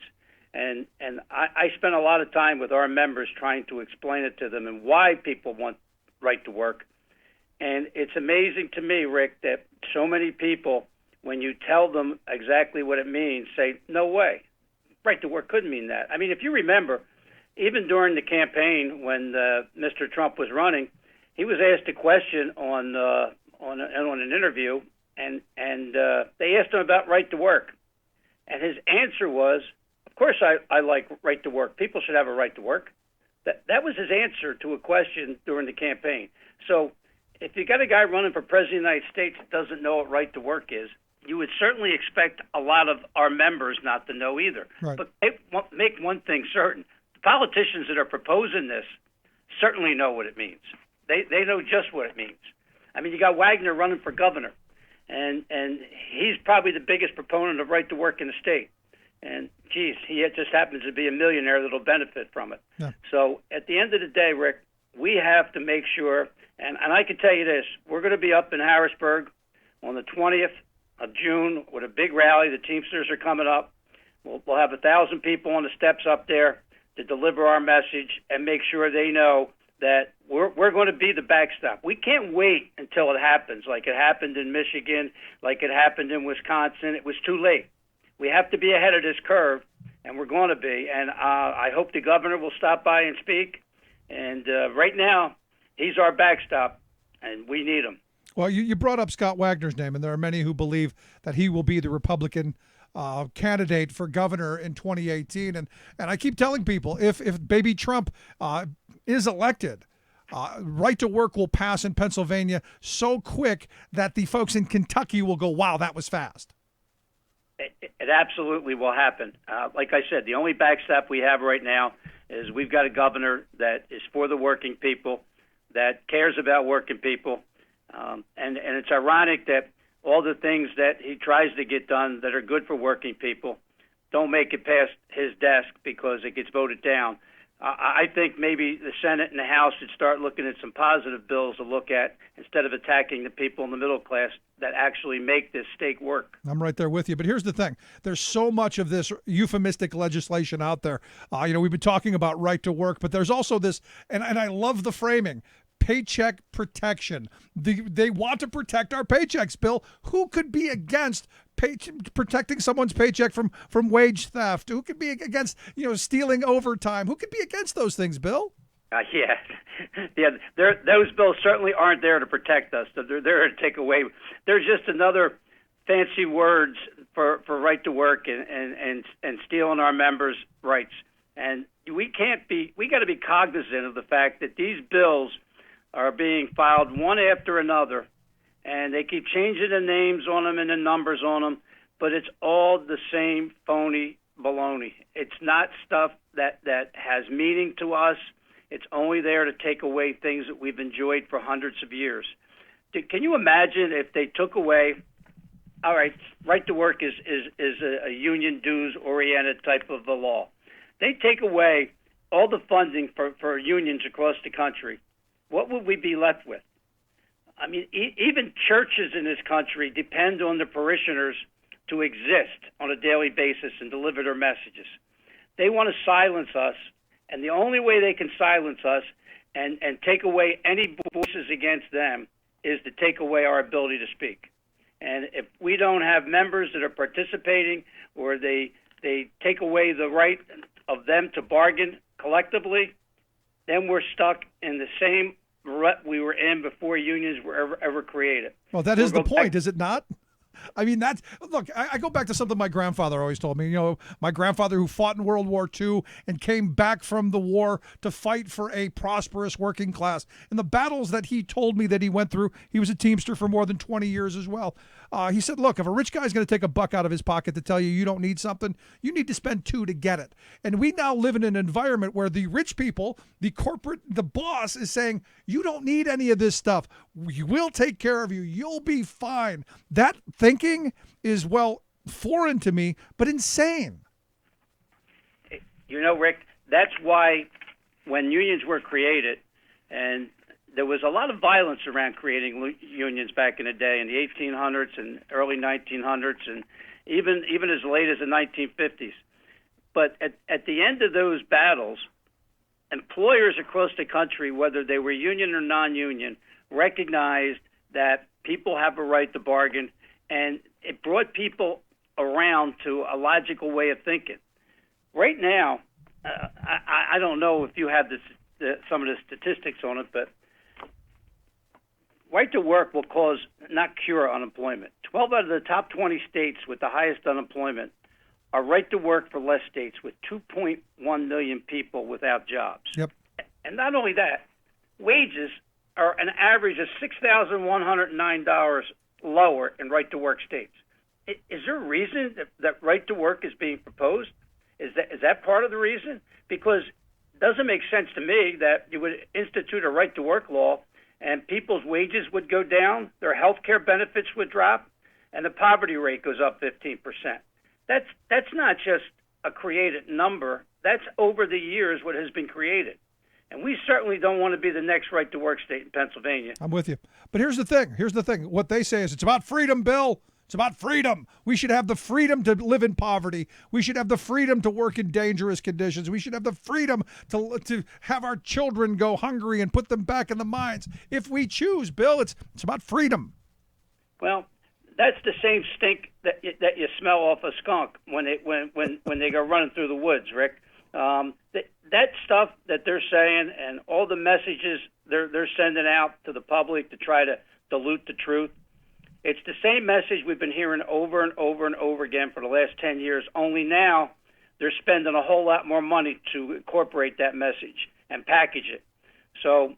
[SPEAKER 17] And I spent a lot of time with our members trying to explain it to them and why people want right to work. And it's amazing to me, Rick, that so many people, when you tell them exactly what it means, say, no way. Right to work couldn't mean that. I mean, if you remember, even during the campaign when Mr. Trump was running, he was asked a question on an interview, and they asked him about right to work. And his answer was, of course I like right to work. People should have a right to work. That was his answer to a question during the campaign. So if you got a guy running for president of the United States that doesn't know what right to work is, you would certainly expect a lot of our members not to know either.
[SPEAKER 1] Right.
[SPEAKER 17] But make one thing certain. The politicians that are proposing this certainly know what it means. They know just what it means. I mean, you got Wagner running for governor, and he's probably the biggest proponent of right to work in the state. And, geez, he just happens to be a millionaire that'll benefit from it.
[SPEAKER 1] Yeah.
[SPEAKER 17] So at the end of the day, Rick, we have to make sure, and I can tell you this, we're going to be up in Harrisburg on the 20th of June with a big rally. The Teamsters are coming up. We'll have 1,000 people on the steps up there to deliver our message and make sure they know that we're going to be the backstop. We can't wait until it happens, like it happened in Michigan, like it happened in Wisconsin. It was too late. We have to be ahead of this curve, and we're going to be. And I hope the governor will stop by and speak. And right now, he's our backstop, and we need him.
[SPEAKER 1] Well, you brought up Scott Wagner's name, and there are many who believe that he will be the Republican candidate for governor in 2018. And I keep telling people, if baby Trump is elected, right to work will pass in Pennsylvania so quick that the folks in Kentucky will go, wow, that was fast.
[SPEAKER 17] It absolutely will happen. Like I said, the only backstop we have right now is we've got a governor that is for the working people, that cares about working people. And it's ironic that all the things that he tries to get done that are good for working people don't make it past his desk because it gets voted down. I think maybe the Senate and the House should start looking at some positive bills to look at instead of attacking the people in the middle class that actually make this state work.
[SPEAKER 1] I'm right there with you. But here's the thing. There's so much of this euphemistic legislation out there. We've been talking about right to work, but there's also this, and I love the framing, paycheck protection. They want to protect our paychecks, Bill. Who could be against protecting someone's paycheck from wage theft? Who could be against stealing overtime? Who could be against those things, Bill?
[SPEAKER 17] Yeah. Those bills certainly aren't there to protect us. They're there to take away. They're just another fancy words for right to work and stealing our members' rights. And we got to be cognizant of the fact that these bills are being filed one after another, and they keep changing the names on them and the numbers on them, but it's all the same phony baloney. It's not stuff that has meaning to us. It's only there to take away things that we've enjoyed for hundreds of years. Can you imagine if they took away, all right to work is a union dues-oriented type of a law. They take away all the funding for unions across the country. What would we be left with? I mean, even churches in this country depend on the parishioners to exist on a daily basis and deliver their messages. They want to silence us, and the only way they can silence us and take away any voices against them is to take away our ability to speak. And if we don't have members that are participating, or they take away the right of them to bargain collectively, then we're stuck in the same rut we were in before unions were ever created.
[SPEAKER 1] Well, that is the point, is it not? I mean, I go back to something my grandfather always told me. My grandfather who fought in World War II and came back from the war to fight for a prosperous working class. In the battles that he told me that he went through, he was a Teamster for more than 20 years as well. He said, look, if a rich guy's going to take a buck out of his pocket to tell you don't need something, you need to spend $2 to get it. And we now live in an environment where the rich people, the corporate, the boss is saying, you don't need any of this stuff. We will take care of you. You'll be fine. That thinking is, foreign to me, but insane.
[SPEAKER 17] Rick, that's why when unions were created, and there was a lot of violence around creating unions back in the day in the 1800s and early 1900s and even as late as the 1950s. But at the end of those battles, employers across the country, whether they were union or non-union, recognized that people have a right to bargain, and it brought people around to a logical way of thinking. Right now, I don't know if you have some of the statistics on it, but right to work will cause, not cure, unemployment. 12 out of the top 20 states with the highest unemployment are right to work for less states with 2.1 million people without jobs.
[SPEAKER 1] Yep.
[SPEAKER 17] And not only that, wages are an average of $6,109 lower in right-to-work states. Is there a reason that right-to-work is being proposed? Is that part of the reason? Because it doesn't make sense to me that you would institute a right-to-work law and people's wages would go down, their health care benefits would drop, and the poverty rate goes up 15%. That's not just a created number. That's over the years what has been created. And we certainly don't want to be the next right-to-work state in Pennsylvania.
[SPEAKER 1] I'm with you. But here's the thing. What they say is it's about freedom, Bill. It's about freedom. We should have the freedom to live in poverty. We should have the freedom to work in dangerous conditions. We should have the freedom to have our children go hungry and put them back in the mines. If we choose, Bill, it's about freedom.
[SPEAKER 17] Well, that's the same stink that you smell off a skunk when they go running through the woods, Rick. That stuff that they're saying and all the messages they're sending out to the public to try to dilute the truth, it's the same message we've been hearing over and over and over again for the last 10 years, only now they're spending a whole lot more money to incorporate that message and package it. So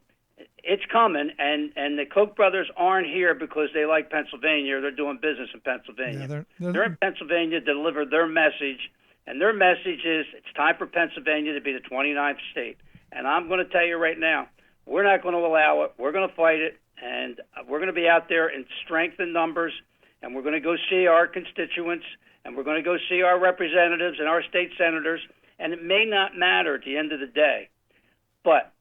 [SPEAKER 17] it's coming, and the Koch brothers aren't here because they like Pennsylvania or they're doing business in Pennsylvania.
[SPEAKER 1] Yeah,
[SPEAKER 17] they're in Pennsylvania to deliver their message, and their message is it's time for Pennsylvania to be the 29th state. And I'm going to tell you right now, we're not going to allow it. We're going to fight it, and we're going to be out there in strength and numbers, and we're going to go see our constituents, and we're going to go see our representatives and our state senators, and it may not matter at the end of the day, but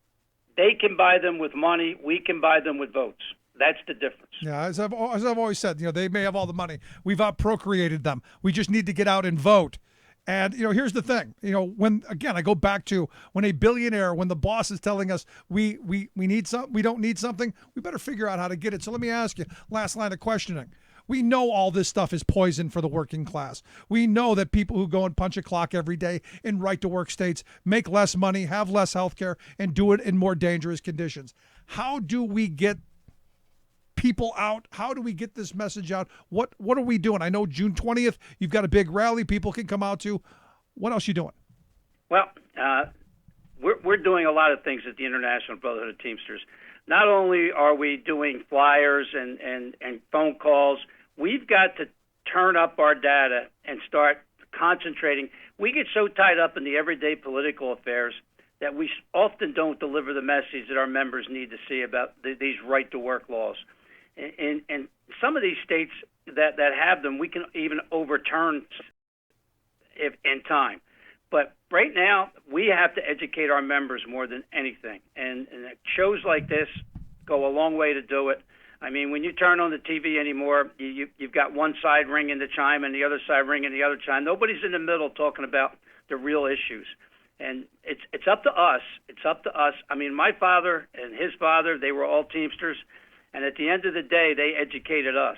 [SPEAKER 17] they can buy them with money. We can buy them with votes. That's the difference.
[SPEAKER 1] Yeah, as I've always said, they may have all the money. We've outprocreated them. We just need to get out and vote. And, here's the thing. When, again, I go back to when a billionaire, when the boss is telling us we need something, we don't need something, we better figure out how to get it. So let me ask you, last line of questioning. We know all this stuff is poison for the working class. We know that people who go and punch a clock every day in right-to-work states make less money, have less health care, and do it in more dangerous conditions. How do we get people out? How do we get this message out? What are we doing? I know June 20th, you've got a big rally people can come out to. What else are you doing?
[SPEAKER 17] Well, we're doing a lot of things at the International Brotherhood of Teamsters. Not only are we doing flyers and phone calls, we've got to turn up our data and start concentrating. We get so tied up in the everyday political affairs that we often don't deliver the message that our members need to see about these right-to-work laws. And some of these states that have them, we can even overturn if in time. But right now, we have to educate our members more than anything. And shows like this go a long way to do it. I mean, when you turn on the TV anymore, you've got one side ringing the chime and the other side ringing the other chime. Nobody's in the middle talking about the real issues. And it's up to us. It's up to us. I mean, my father and his father, they were all Teamsters. And at the end of the day, they educated us.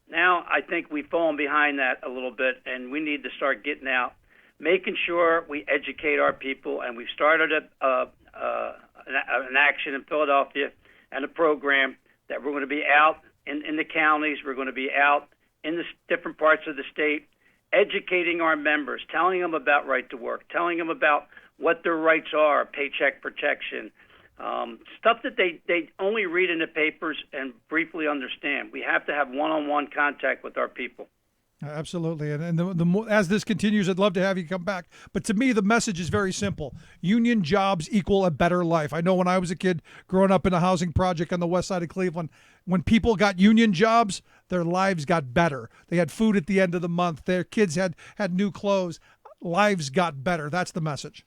[SPEAKER 17] Now, I think we've fallen behind that a little bit, and we need to start getting out, making sure we educate our people. And we've started an action in Philadelphia and a program that we're going to be out in the counties. We're going to be out in the different parts of the state, educating our members, telling them about right to work, telling them about what their rights are, paycheck protection, stuff that they only read in the papers and briefly understand. We have to have one-on-one contact with our people.
[SPEAKER 1] Absolutely. And the more, as this continues, I'd love to have you come back. But to me, the message is very simple. Union jobs equal a better life. I know when I was a kid growing up in a housing project on the west side of Cleveland, when people got union jobs, their lives got better. They had food at the end of the month. Their kids had new clothes. Lives got better. That's the message.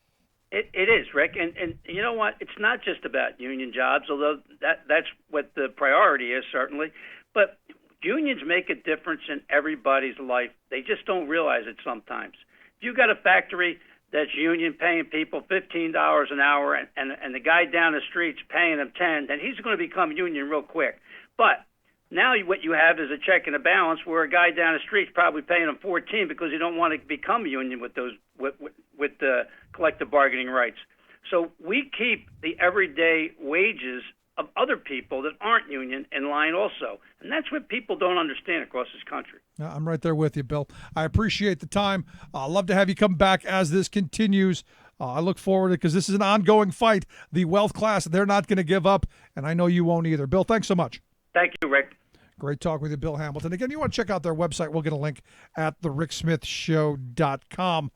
[SPEAKER 17] It is, Rick. And you know what? It's not just about union jobs, although that's what the priority is, certainly. But unions make a difference in everybody's life. They just don't realize it sometimes. If you've got a factory that's union paying people $15 an hour and the guy down the street's paying them $10, then he's going to become union real quick. But now what you have is a check and a balance where a guy down the street's probably paying him $14 because he don't want to become a union with those with the collective bargaining rights. So we keep the everyday wages of other people that aren't union in line also. And that's what people don't understand across this country.
[SPEAKER 1] I'm right there with you, Bill. I appreciate the time. I'd love to have you come back as this continues. I look forward to it because this is an ongoing fight. The wealth class, they're not going to give up, and I know you won't either. Bill, thanks so much.
[SPEAKER 17] Thank you, Rick.
[SPEAKER 1] Great talk with you, Bill Hamilton. Again, you want to check out their website, we'll get a link at thericksmithshow.com.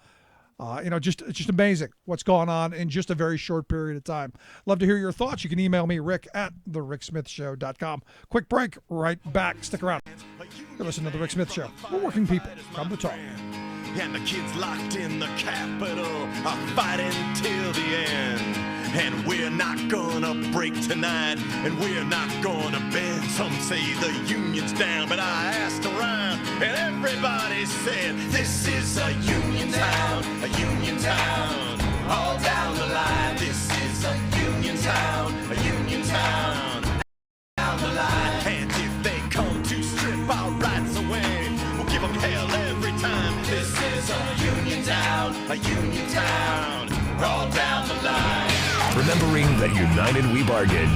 [SPEAKER 1] It's just amazing what's going on in just a very short period of time. Love to hear your thoughts. You can email me, Rick, at thericksmithshow.com. Quick break, right back. Stick around. You're listening to The Rick Smith Show. We're working people. Come to talk.
[SPEAKER 18] And the kids locked in the Capitol are fighting till the end. And we're not gonna break tonight, and we're not gonna bend. Some say the union's down, but I asked around, and everybody said, this is a union town, all down the line. This is a union town, down the line. And if they come to strip our rights away, we'll give them hell every time. This is a union town, all down the line.
[SPEAKER 4] Remembering that united we bargain,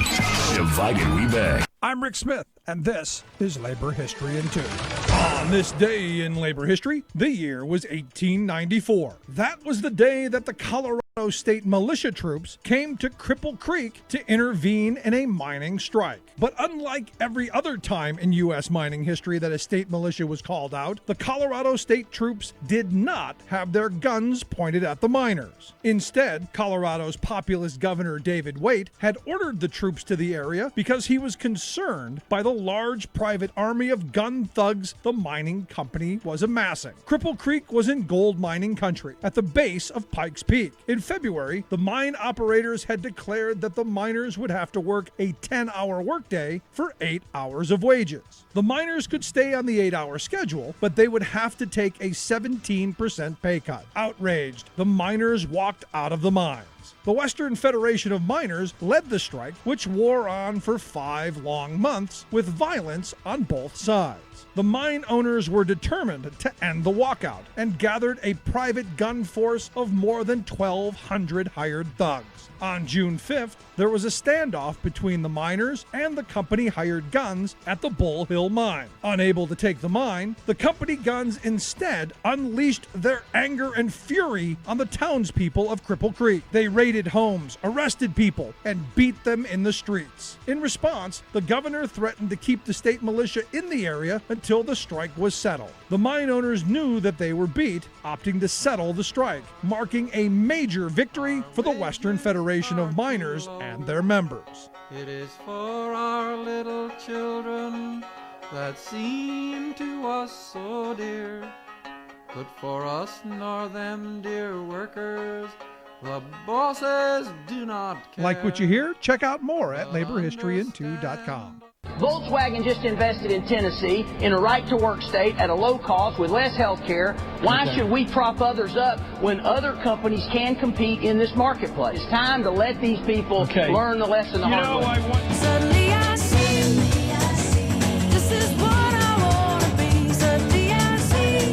[SPEAKER 4] divided we beg.
[SPEAKER 1] I'm Rick Smith, and this is Labor History in 2. On this day in labor history, the year was 1894. That was the day that the Colorado State militia troops came to Cripple Creek to intervene in a mining strike. But unlike every other time in U.S. mining history that a state militia was called out, the Colorado State troops did not have their guns pointed at the miners. Instead, Colorado's populist Governor David Waite had ordered the troops to the area because he was concerned by the large private army of gun thugs the mining company was amassing. Cripple Creek was in gold mining country at the base of Pikes Peak. In February, the mine operators had declared that the miners would have to work a 10-hour workday for 8 hours of wages. The miners could stay on the 8-hour schedule, but they would have to take a 17% pay cut. Outraged, the miners walked out of the mines. The Western Federation of Miners led the strike, which wore on for 5 long months with violence on both sides. The mine owners were determined to end the walkout and gathered a private gun force of more than 1,200 hired thugs. On June 5th, there was a standoff between the miners and the company-hired guns at the Bull Hill Mine. Unable to take the mine, the company guns instead unleashed their anger and fury on the townspeople of Cripple Creek. They raided homes, arrested people, and beat them in the streets. In response, the governor threatened to keep the state militia in the area until the strike was settled. The mine owners knew that they were beat, opting to settle the strike, marking a major victory for the Western Federation of Miners and their members.
[SPEAKER 8] It is for our little children that seem to us so dear, but for us nor them dear workers, the bosses do not care.
[SPEAKER 1] Like what you hear? Check out more at laborhistoryin2.com.
[SPEAKER 19] Volkswagen just invested in Tennessee in a right-to-work state at a low cost with less health care. Why should we prop others up when other companies can compete in this marketplace? It's time to let these people learn the lesson the hard way.
[SPEAKER 8] Suddenly I see, this is what I want to be. Suddenly I see.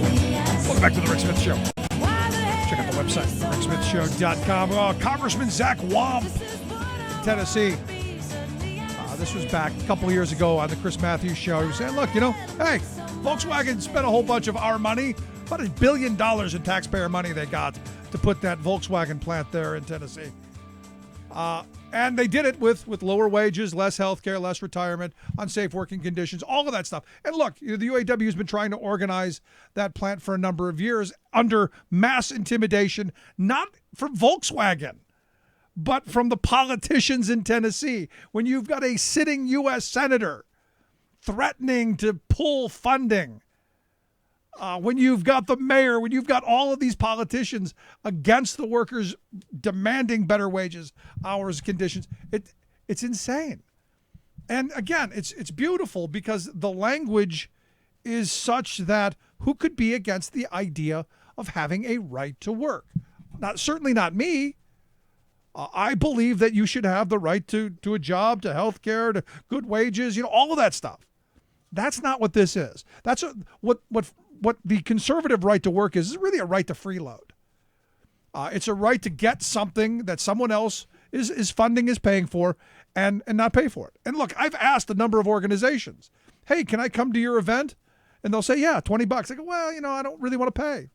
[SPEAKER 1] Welcome back to the Rick Smith Show. Check out the website, ricksmithshow.com. Congressman Zach Wamp, Tennessee. This was back a couple of years ago on the Chris Matthews Show. He was saying, look, hey, Volkswagen spent a whole bunch of our money, about $1 billion in taxpayer money they got to put that Volkswagen plant there in Tennessee. And they did it with lower wages, less health care, less retirement, unsafe working conditions, all of that stuff. And look, the UAW has been trying to organize that plant for a number of years under mass intimidation, not from Volkswagen, but from the politicians in Tennessee. When you've got a sitting U.S. senator threatening to pull funding, when you've got the mayor, when you've got all of these politicians against the workers demanding better wages, hours, conditions, it's insane. And again, it's beautiful because the language is such that who could be against the idea of having a right to work? Certainly not me. I believe that you should have the right to a job, to health care, to good wages, all of that stuff. That's not what this is. That's what the conservative right to work is really a right to freeload. It's a right to get something that someone else is funding, is paying for, and not pay for it. And look, I've asked a number of organizations, hey, can I come to your event? And they'll say, yeah, $20. I go, well, I don't really want to pay.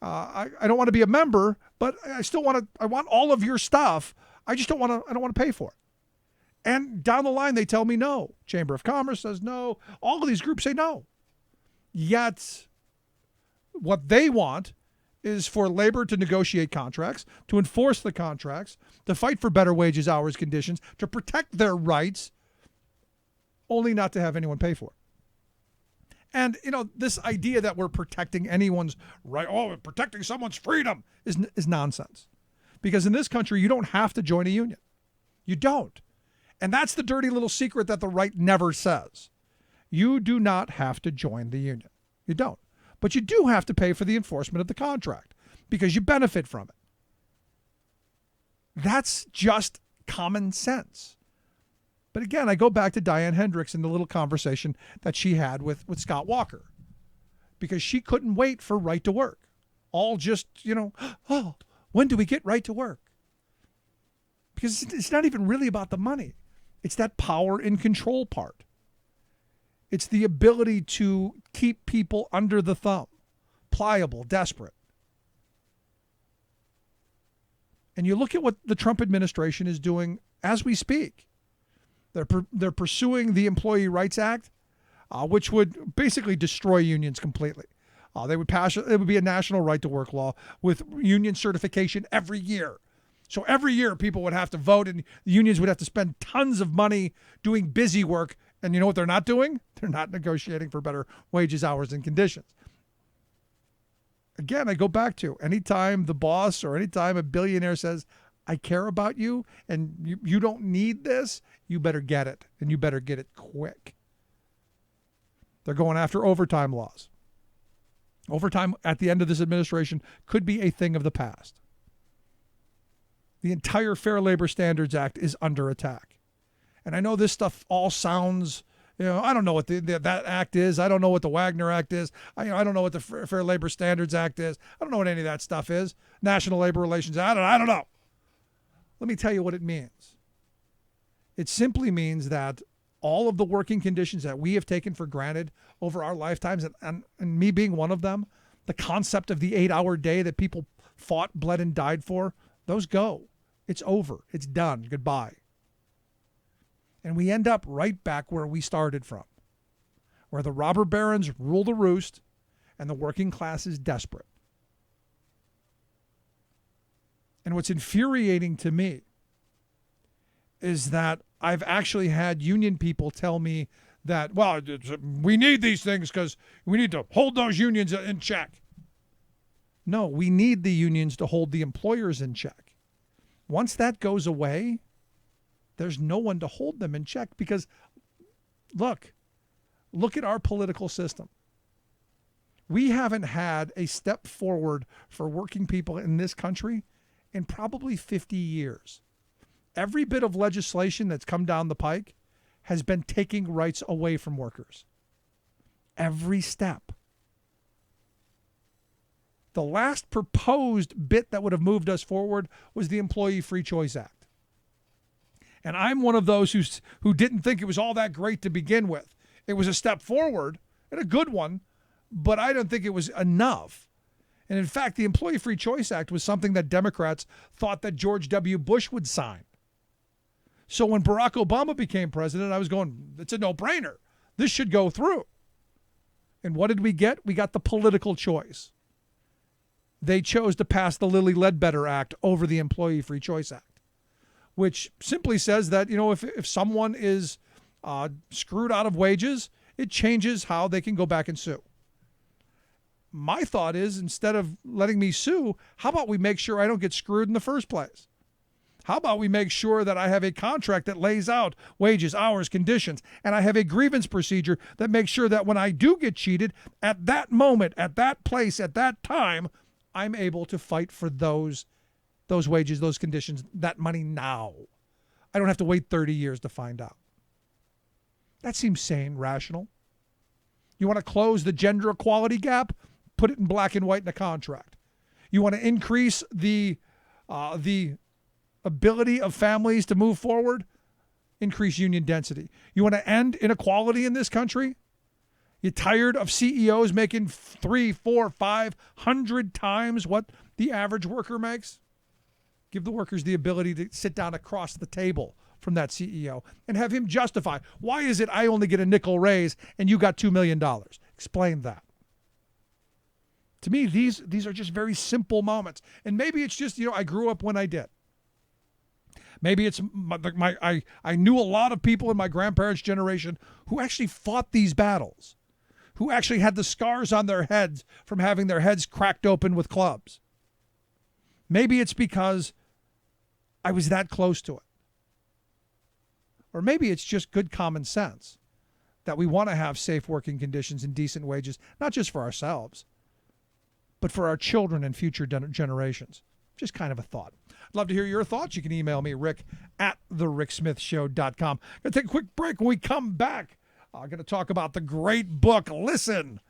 [SPEAKER 1] I don't want to be a member, but I still I want all of your stuff. I just don't want to pay for it. And down the line, they tell me no. Chamber of Commerce says no. All of these groups say no. Yet what they want is for labor to negotiate contracts, to enforce the contracts, to fight for better wages, hours, conditions, to protect their rights, only not to have anyone pay for it. And, this idea that we're protecting anyone's right, protecting someone's freedom is nonsense. Because in this country, you don't have to join a union. You don't. And that's the dirty little secret that the right never says. You do not have to join the union. You don't. But you do have to pay for the enforcement of the contract because you benefit from it. That's just common sense. But again, I go back to Diane Hendricks and the little conversation that she had with Scott Walker, because she couldn't wait for right to work. All just, oh, when do we get right to work? Because it's not even really about the money. It's that power and control part. It's the ability to keep people under the thumb, pliable, desperate. And you look at what the Trump administration is doing as we speak. They're pursuing the Employee Rights Act, which would basically destroy unions completely. They would pass. It would be a national right to work law with union certification every year. So every year people would have to vote, and the unions would have to spend tons of money doing busy work. And you know what they're not doing? They're not negotiating for better wages, hours, and conditions. Again, I go back to anytime the boss or anytime a billionaire says, I care about you and you don't need this, you better get it, and you better get it quick. They're going after overtime laws. Overtime at the end of this administration could be a thing of the past. The entire Fair Labor Standards Act is under attack. And I know this stuff all sounds, I don't know what that act is. I don't know what the Wagner Act is. I don't know what the Fair Labor Standards Act is. I don't know what any of that stuff is. National Labor Relations. I don't know. Let me tell you what it means. It simply means that all of the working conditions that we have taken for granted over our lifetimes, and me being one of them, the concept of the 8-hour day that people fought, bled, and died for, those go. It's over. It's done. Goodbye. And we end up right back where we started from, where the robber barons rule the roost and the working class is desperate. And what's infuriating to me is that I've actually had union people tell me that, well, we need these things because we need to hold those unions in check. No, we need the unions to hold the employers in check. Once that goes away, there's no one to hold them in check because, look at our political system. We haven't had a step forward for working people in this country in probably 50 years. Every bit of legislation that's come down the pike has been taking rights away from workers. Every step. The last proposed bit that would have moved us forward was the Employee Free Choice Act. And I'm one of those who didn't think it was all that great to begin with. It was a step forward and a good one, but I don't think it was enough. And in fact, the Employee Free Choice Act was something that Democrats thought that George W. Bush would sign. So when Barack Obama became president, I was going, it's a no-brainer. This should go through. And what did we get? We got the political choice. They chose to pass the Lilly Ledbetter Act over the Employee Free Choice Act, which simply says that, if someone is screwed out of wages, it changes how they can go back and sue. My thought is, instead of letting me sue, how about we make sure I don't get screwed in the first place? How about we make sure that I have a contract that lays out wages, hours, conditions, and I have a grievance procedure that makes sure that when I do get cheated, at that moment, at that place, at that time, I'm able to fight for those wages, those conditions, that money now. I don't have to wait 30 years to find out. That seems sane, rational. You want to close the gender equality gap? Put it in black and white in a contract. You want to increase the ability of families to move forward? Increase union density. You want to end inequality in this country? You tired of CEOs making 3, 4, 500 times what the average worker makes? Give the workers the ability to sit down across the table from that CEO and have him justify, why is it I only get a nickel raise and you got $2 million? Explain that. To me, these are just very simple moments. And maybe it's just, I grew up when I did. Maybe it's I knew a lot of people in my grandparents' generation who actually fought these battles, who actually had the scars on their heads from having their heads cracked open with clubs. Maybe it's because I was that close to it. Or maybe it's just good common sense that we want to have safe working conditions and decent wages, not just for ourselves, but for our children and future generations. Just kind of a thought. I'd love to hear your thoughts. You can email me, rick@thericksmithshow.com. Going to take a quick break. When we come back, I'm going to talk about the great book, Listen,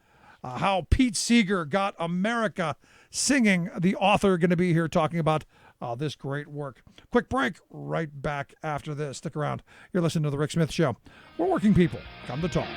[SPEAKER 1] how Pete Seeger got America singing. The author going to be here talking about this great work. Quick break, right back after this. Stick around. You're listening to The Rick Smith Show. We're working people. Come to talk.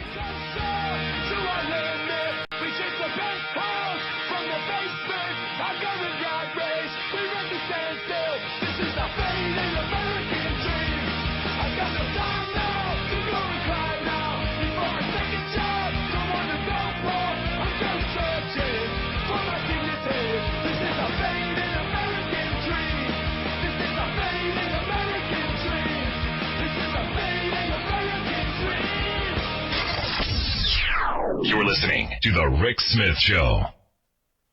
[SPEAKER 4] You're listening to The Rick Smith Show.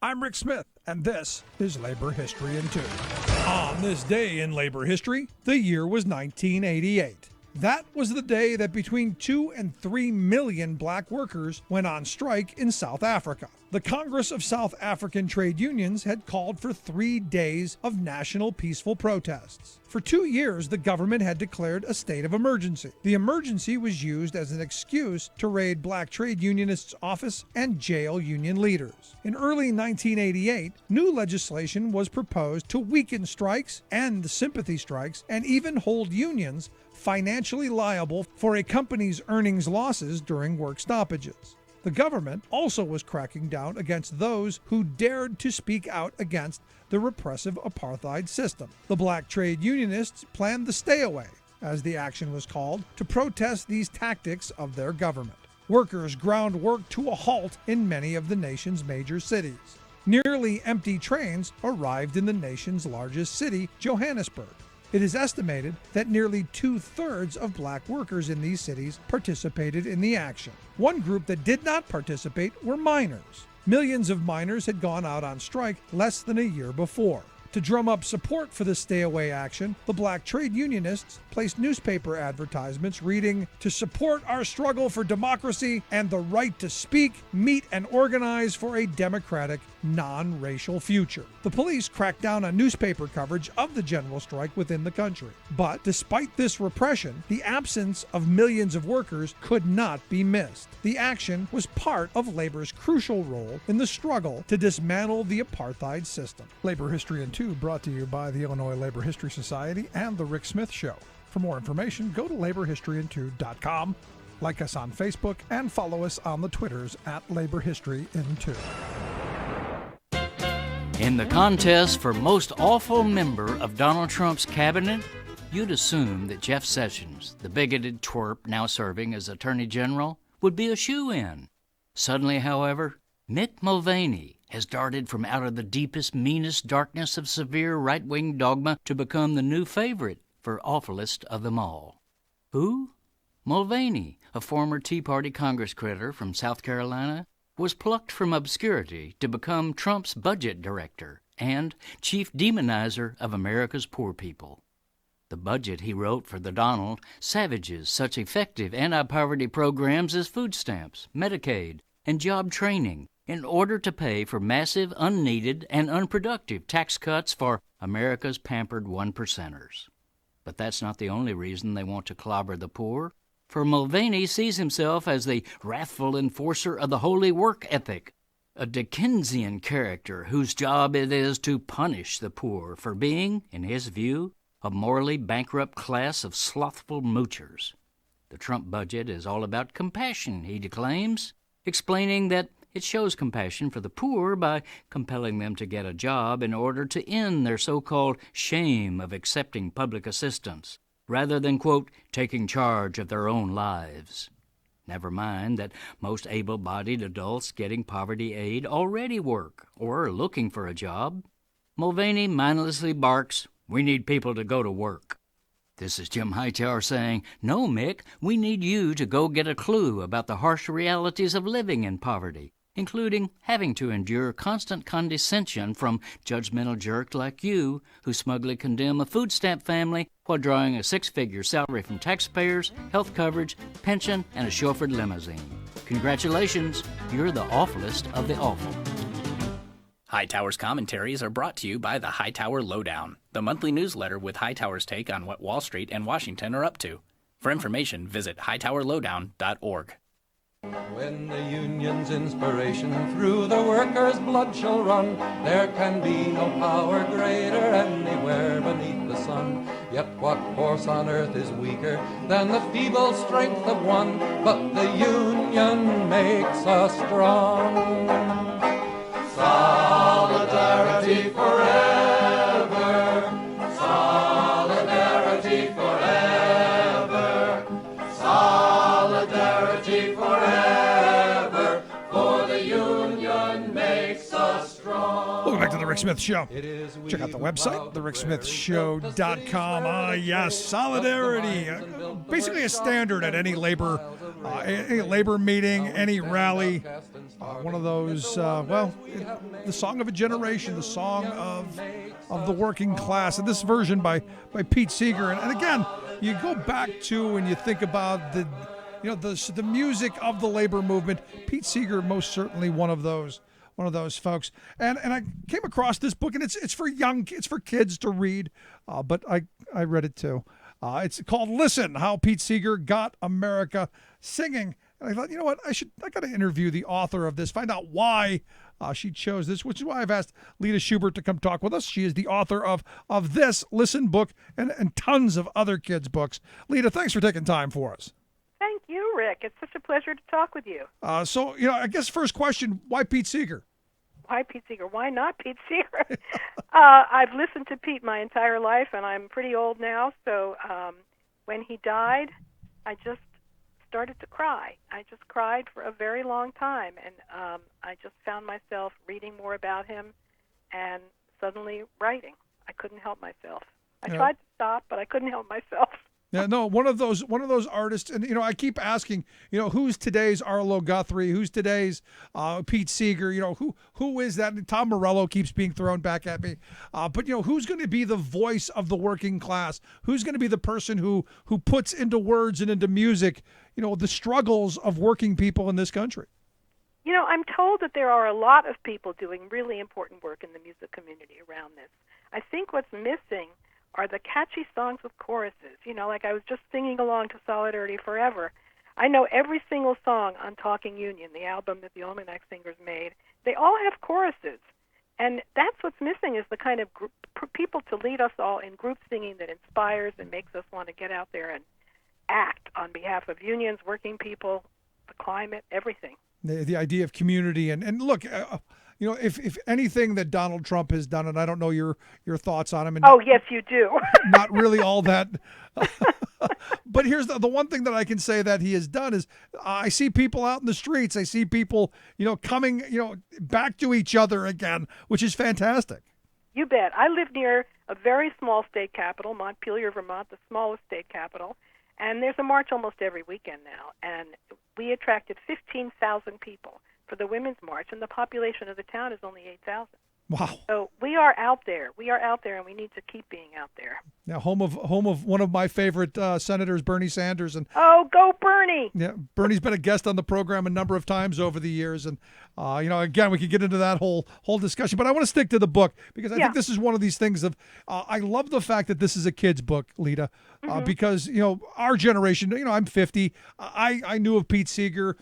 [SPEAKER 1] I'm Rick Smith, and this is Labor History in 2. On this day in labor history, the year was 1988. That was the day that between 2 and 3 million black workers went on strike in South Africa. The Congress of South African Trade Unions had called for 3 days of national peaceful protests. For 2 years, the government had declared a state of emergency. The emergency was used as an excuse to raid black trade unionists' office and jail union leaders. In early 1988, new legislation was proposed to weaken strikes, end sympathy strikes, and even hold unions financially liable for a company's earnings losses during work stoppages. The government also was cracking down against those who dared to speak out against the repressive apartheid system. The black trade unionists planned the Stay Away, as the action was called, to protest these tactics of their government. Workers ground work to a halt in many of the nation's major cities. Nearly empty trains arrived in the nation's largest city, Johannesburg. It is estimated that nearly 2/3 of black workers in these cities participated in the action. One group that did not participate were miners. Millions of miners had gone out on strike less than a year before. To drum up support for the Stay Away action, the black trade unionists placed newspaper advertisements reading, "To support our struggle for democracy and the right to speak, meet, and organize for a democratic, non-racial future." The police cracked down on newspaper coverage of the general strike within the country. But despite this repression, the absence of millions of workers could not be missed. The action was part of labor's crucial role in the struggle to dismantle the apartheid system. Labor History in 2 brought to you by the Illinois Labor History Society and The Rick Smith Show. For more information, go to laborhistoryin2.com, like us on Facebook, and follow us on the Twitters @LaborHistoryIn2.
[SPEAKER 20] In the contest for most awful member of Donald Trump's cabinet, you'd assume that Jeff Sessions, the bigoted twerp now serving as Attorney General, would be a shoo-in. Suddenly, however, Mick Mulvaney has darted from out of the deepest, meanest darkness of severe right-wing dogma to become the new favorite for awfulest of them all. Who? Mulvaney, a former Tea Party Congress critter from South Carolina, was plucked from obscurity to become Trump's budget director and chief demonizer of America's poor people. The budget he wrote for the Donald savages such effective anti-poverty programs as food stamps, Medicaid, and job training in order to pay for massive, unneeded, and unproductive tax cuts for America's pampered one-percenters. But that's not the only reason they want to clobber the poor, for Mulvaney sees himself as the wrathful enforcer of the holy work ethic, a Dickensian character whose job it is to punish the poor for being, in his view, a morally bankrupt class of slothful moochers. The Trump budget is all about compassion, he declaims. explaining that it shows compassion for the poor by compelling them to get a job in order to end their so-called shame of accepting public assistance, rather than, quote, taking charge of their own lives. Never mind that most able-bodied adults getting poverty aid already work or are looking for a job. Mulvaney mindlessly barks, "We need people to go to work." This is Jim Hightower saying, "No, Mick, we need you to go get a clue about the harsh realities of living in poverty, including having to endure constant condescension from judgmental jerks like you who smugly condemn a food stamp family while drawing a six-figure salary from taxpayers, health coverage, pension, and a chauffeured limousine. Congratulations, you're the awfulest of the awful."
[SPEAKER 21] Hightower's commentaries are brought to you by the Hightower Lowdown, the monthly newsletter with Hightower's take on what Wall Street and Washington are up to. For information, visit hightowerlowdown.org.
[SPEAKER 8] When the union's inspiration through the workers' blood shall run, there can be no power greater anywhere beneath the sun. Yet what force on earth is weaker than the feeble strength of one? But the union makes us strong. Solidarity forever, solidarity forever, solidarity forever, for the union makes us strong.
[SPEAKER 1] Welcome back to The Rick Smith Show. Check out the website, thericksmithshow.com. Ah, yes, solidarity. Basically a standard at any labor meeting, any rally. One of those, the song of a generation, the song of the working class. And this version by Pete Seeger. And again, you go back to and you think about the music of the labor movement. Pete Seeger, most certainly one of those folks. And I came across this book, and it's for kids to read, but I read it too. It's called "Listen: How Pete Seeger Got America Singing." And I thought, you know what, I got to interview the author of this, find out why she chose this, which is why I've asked Lita Schubert to come talk with us. She is the author of this Listen book and tons of other kids' books. Lita, thanks for taking time for us.
[SPEAKER 22] Thank you, Rick. It's such a pleasure to talk with you.
[SPEAKER 1] So, I guess first question, why Pete Seeger?
[SPEAKER 22] Why Pete Seeger? Why not Pete Seeger? I've listened to Pete my entire life, and I'm pretty old now, so when he died, I just started to cry. I just cried for a very long time, and I just found myself reading more about him and suddenly writing. I couldn't help myself. I tried to stop, but I couldn't help myself.
[SPEAKER 1] Yeah, no, one of those artists, and I keep asking, who's today's Arlo Guthrie, who's today's Pete Seeger, who is that? And Tom Morello keeps being thrown back at me, but who's going to be the voice of the working class? Who's going to be the person who puts into words and into music, the struggles of working people in this country?
[SPEAKER 22] I'm told that there are a lot of people doing really important work in the music community around this. I think what's missing are the catchy songs with choruses. Like I was just singing along to Solidarity Forever. I know every single song on Talking Union, the album that the Almanac Singers made. They all have choruses. And that's what's missing, is the kind of people to lead us all in group singing that inspires and makes us want to get out there and act on behalf of unions, working people, the climate, everything.
[SPEAKER 1] The idea of community. And look, if anything that Donald Trump has done, and I don't know your thoughts on him. And
[SPEAKER 22] oh, yes, you do.
[SPEAKER 1] Not really all that. But here's the one thing that I can say that he has done is I see people out in the streets. I see people, coming, back to each other again, which is fantastic.
[SPEAKER 22] You bet. I live near a very small state capital, Montpelier, Vermont, the smallest state capital. And there's a march almost every weekend now. And we attracted 15,000 people for the Women's March, and the population of the town is only 8,000.
[SPEAKER 1] Wow.
[SPEAKER 22] So we are out there. We are out there, and we need to keep being out there.
[SPEAKER 1] Now, home of one of my favorite senators, Bernie Sanders. And
[SPEAKER 22] oh, go Bernie!
[SPEAKER 1] Yeah, Bernie's been a guest on the program a number of times over the years. And, again, we could get into that whole discussion. But I want to stick to the book because I think this is one of these things of I love the fact that this is a kid's book, Lita, because, our generation, I'm 50. I knew of Pete Seeger,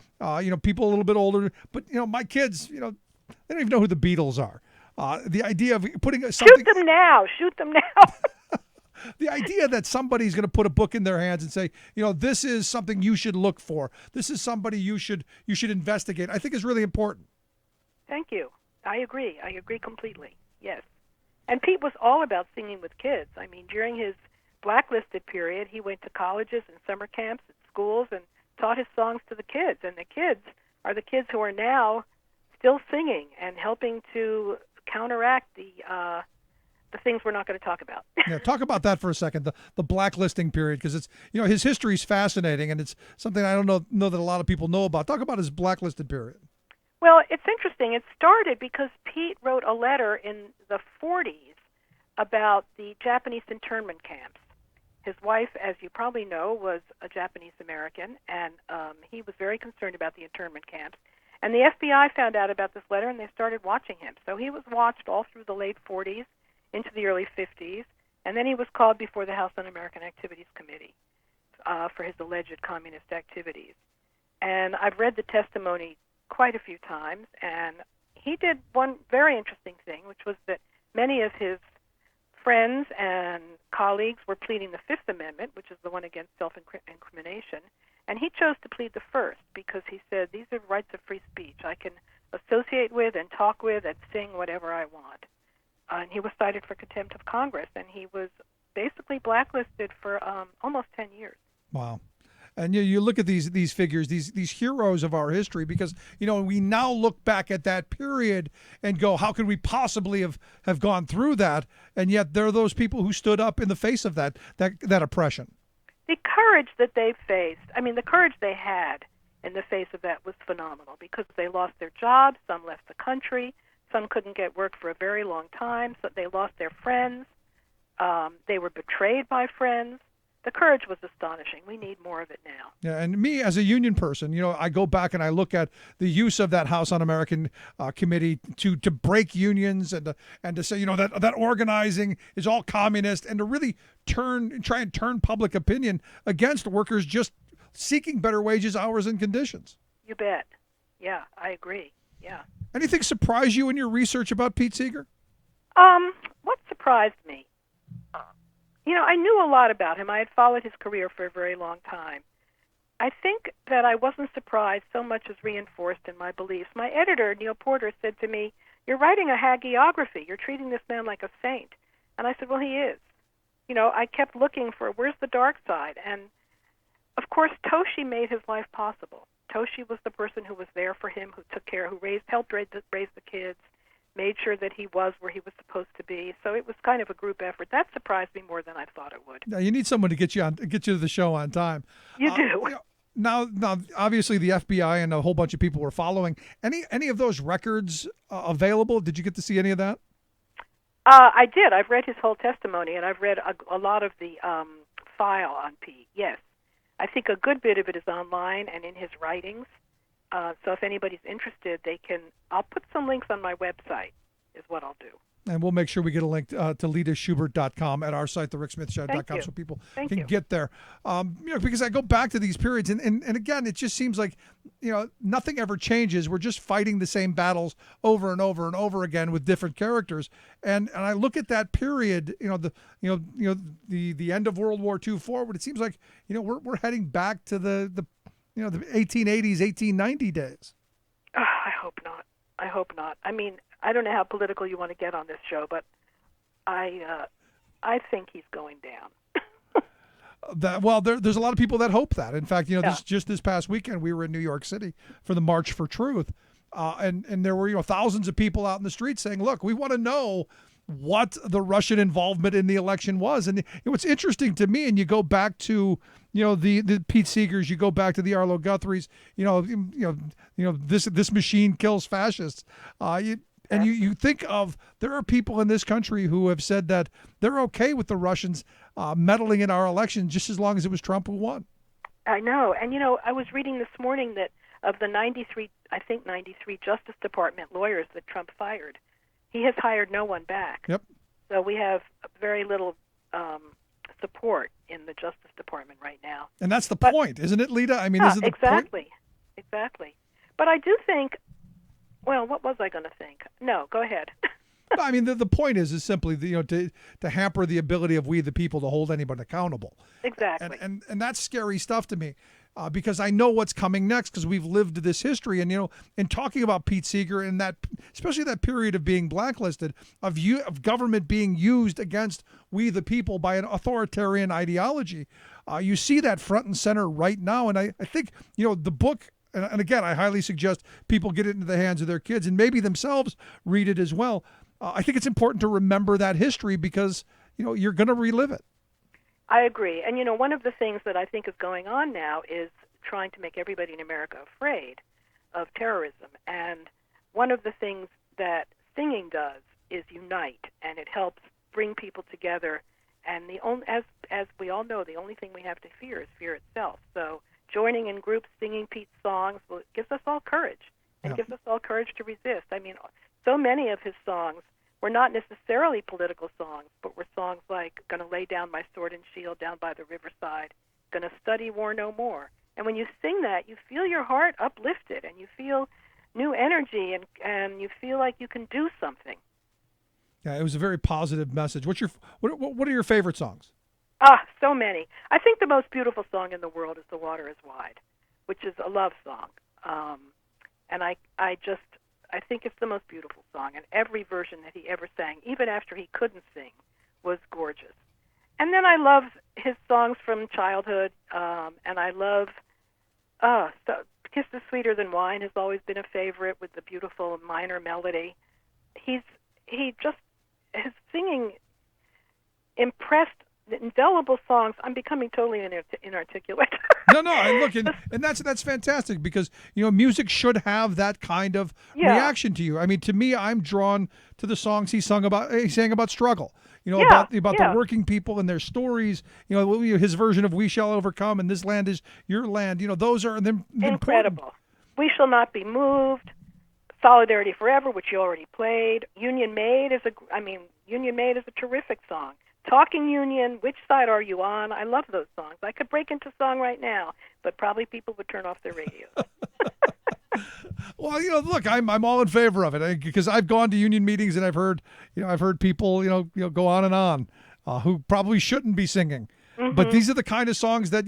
[SPEAKER 1] people a little bit older. But, my kids, they don't even know who the Beatles are. The idea of putting something...
[SPEAKER 22] Shoot them now.
[SPEAKER 1] the idea that somebody's going to put a book in their hands and say, this is something you should look for. This is somebody you should investigate. I think is really important.
[SPEAKER 22] Thank you. I agree. I agree completely. Yes. And Pete was all about singing with kids. I mean, during his blacklisted period, he went to colleges and summer camps and schools and taught his songs to the kids. And the kids are the kids who are now still singing and helping to counteract the things we're not going to talk about.
[SPEAKER 1] Yeah, talk about that for a second, the blacklisting period, because it's his history is fascinating, and it's something I don't know that a lot of people know about. Talk about his blacklisted period.
[SPEAKER 22] Well, it's interesting. It started because Pete wrote a letter in the 40s about the Japanese internment camps. His wife, as you probably know, was a Japanese American, and he was very concerned about the internment camps. And the FBI found out about this letter, and they started watching him. So he was watched all through the late 40s into the early 50s, and then he was called before the House Un-American Activities Committee for his alleged communist activities. And I've read the testimony quite a few times, and he did one very interesting thing, which was that many of his friends and colleagues were pleading the Fifth Amendment, which is the one against self-incrimination, and he chose to plead the first because he said, these are rights of free speech. I can associate with and talk with and sing whatever I want. And he was cited for contempt of Congress, and he was basically blacklisted for almost 10 years.
[SPEAKER 1] Wow. And you look at these figures, these heroes of our history, because we now look back at that period and go, how could we possibly have gone through that? And yet there are those people who stood up in the face of that oppression.
[SPEAKER 22] The courage that they faced, the courage they had in the face of that was phenomenal, because they lost their jobs, some left the country, some couldn't get work for a very long time, so they lost their friends, they were betrayed by friends. The courage was astonishing. We need more of it now. Yeah,
[SPEAKER 1] and me as a union person, I go back and I look at the use of that House Un-American Committee to break unions and to say, that organizing is all communist, and to really try and turn public opinion against workers just seeking better wages, hours, and conditions.
[SPEAKER 22] You bet. Yeah, I agree. Yeah.
[SPEAKER 1] Anything surprise you in your research about Pete Seeger?
[SPEAKER 22] What surprised me? I knew a lot about him. I had followed his career for a very long time. I think that I wasn't surprised so much as reinforced in my beliefs. My editor, Neil Porter, said to me, "You're writing a hagiography. You're treating this man like a saint." And I said, well, he is. I kept looking for where's the dark side. And, of course, Toshi made his life possible. Toshi was the person who was there for him, who took care, helped raise the kids, made sure that he was where he was supposed to be. So it was kind of a group effort. That surprised me more than I thought it would.
[SPEAKER 1] Now, you need someone to get you to the show on time.
[SPEAKER 22] You do.
[SPEAKER 1] Now, obviously, the FBI and a whole bunch of people were following. Any of those records available? Did you get to see any of that?
[SPEAKER 22] I did. I've read his whole testimony, and I've read a lot of the file on Pete. Yes. I think a good bit of it is online and in his writings. So if anybody's interested, I'll put some links on my website is what I'll do.
[SPEAKER 1] And we'll make sure we get a link to LitaSchubert.com at our site, thericksmithshow.com, so people can get there. Because I go back to these periods, and again, it just seems like, nothing ever changes. We're just fighting the same battles over and over and over again with different characters. And I look at that period, the end of World War II forward. It seems like, we're heading back to the 1880s, 1890 days.
[SPEAKER 22] I hope not. I don't know how political you want to get on this show, but I think he's going down.
[SPEAKER 1] There's a lot of people that hope that. In fact, this past weekend we were in New York City for the March for Truth, and there were thousands of people out in the streets saying, "Look, we want to know what the Russian involvement in the election was." And what's interesting to me, and you go back to the Pete Seegers, you go back to the Arlo Guthries, this machine kills fascists. And you think of, there are people in this country who have said that they're okay with the Russians meddling in our election just as long as it was Trump who won.
[SPEAKER 22] I know. And, I was reading this morning that of the 93 Justice Department lawyers that Trump fired, he has hired no one back.
[SPEAKER 1] Yep.
[SPEAKER 22] So we have very little support in the Justice Department right now.
[SPEAKER 1] And that's the point, isn't it, Lita? Isn't it the
[SPEAKER 22] exactly.
[SPEAKER 1] point?
[SPEAKER 22] Exactly. But I do think, well, what was I going to think? No, go ahead.
[SPEAKER 1] No, I mean, the point is simply, to hamper the ability of we, the people, to hold anyone accountable.
[SPEAKER 22] Exactly.
[SPEAKER 1] And that's scary stuff to me. Because I know what's coming next because we've lived this history. And, in talking about Pete Seeger and that, especially that period of being blacklisted, of government being used against we the people by an authoritarian ideology, you see that front and center right now. And I think, the book, and again, I highly suggest people get it into the hands of their kids and maybe themselves read it as well. I think it's important to remember that history because, you're going to relive it.
[SPEAKER 22] I agree. And, one of the things that I think is going on now is trying to make everybody in America afraid of terrorism. And one of the things that singing does is unite, and it helps bring people together. And as we all know, the only thing we have to fear is fear itself. So joining in groups, singing Pete's songs, gives us all courage, and gives us all courage to resist. I mean, so many of his songs were not necessarily political songs, but were songs like "Gonna Lay Down My Sword and Shield Down by the Riverside," "Gonna Study War No More." And when you sing that, you feel your heart uplifted, and you feel new energy, and you feel like you can do something.
[SPEAKER 1] Yeah, it was a very positive message. What are your favorite songs?
[SPEAKER 22] So many. I think the most beautiful song in the world is "The Water Is Wide," which is a love song. And I think it's the most beautiful song, and every version that he ever sang, even after he couldn't sing, was gorgeous. And then I love his songs from childhood, and I love "Kiss Is Sweeter Than Wine" has always been a favorite with the beautiful minor melody. His singing impressed, indelible songs. I'm becoming totally inarticulate.
[SPEAKER 1] No, and look, and that's fantastic because music should have that kind of reaction to you. I mean, to me, I'm drawn to the songs he sang about struggle. About the working people and their stories. His version of "We Shall Overcome" and "This Land Is Your Land." Those are
[SPEAKER 22] incredible.
[SPEAKER 1] Important.
[SPEAKER 22] "We Shall Not Be Moved," "Solidarity Forever," which you already played. "Union Made" is a terrific song. "Talking Union," "Which Side Are You On?" I love those songs. I could break into song right now, but probably people would turn off their radios.
[SPEAKER 1] Well, look, I'm all in favor of it because I've gone to union meetings and I've heard people, go on and on, who probably shouldn't be singing. Mm-hmm. But these are the kind of songs that,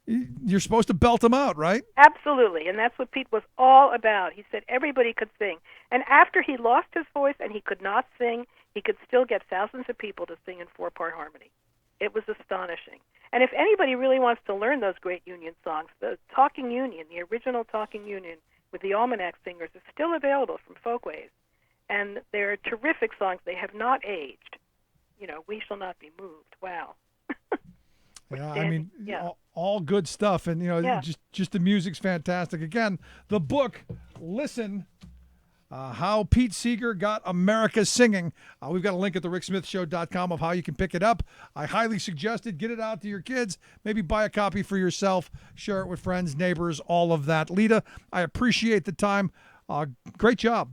[SPEAKER 1] you're supposed to belt them out, right?
[SPEAKER 22] Absolutely, and that's what Pete was all about. He said everybody could sing. And after he lost his voice and he could not sing, he could still get thousands of people to sing in 4-part harmony. It was astonishing. And if anybody really wants to learn those great Union songs, the Talking Union, the original Talking Union with the Almanac Singers, is still available from Folkways. And they're terrific songs. They have not aged. "We Shall Not Be Moved." Wow.
[SPEAKER 1] Yeah, I mean, all good stuff. And, just the music's fantastic. Again, the book, Listen, How Pete Seeger Got America Singing. We've got a link at thericksmithshow.com of how you can pick it up. I highly suggest it. Get it out to your kids. Maybe buy a copy for yourself. Share it with friends, neighbors, all of that. Lita, I appreciate the time. Great job.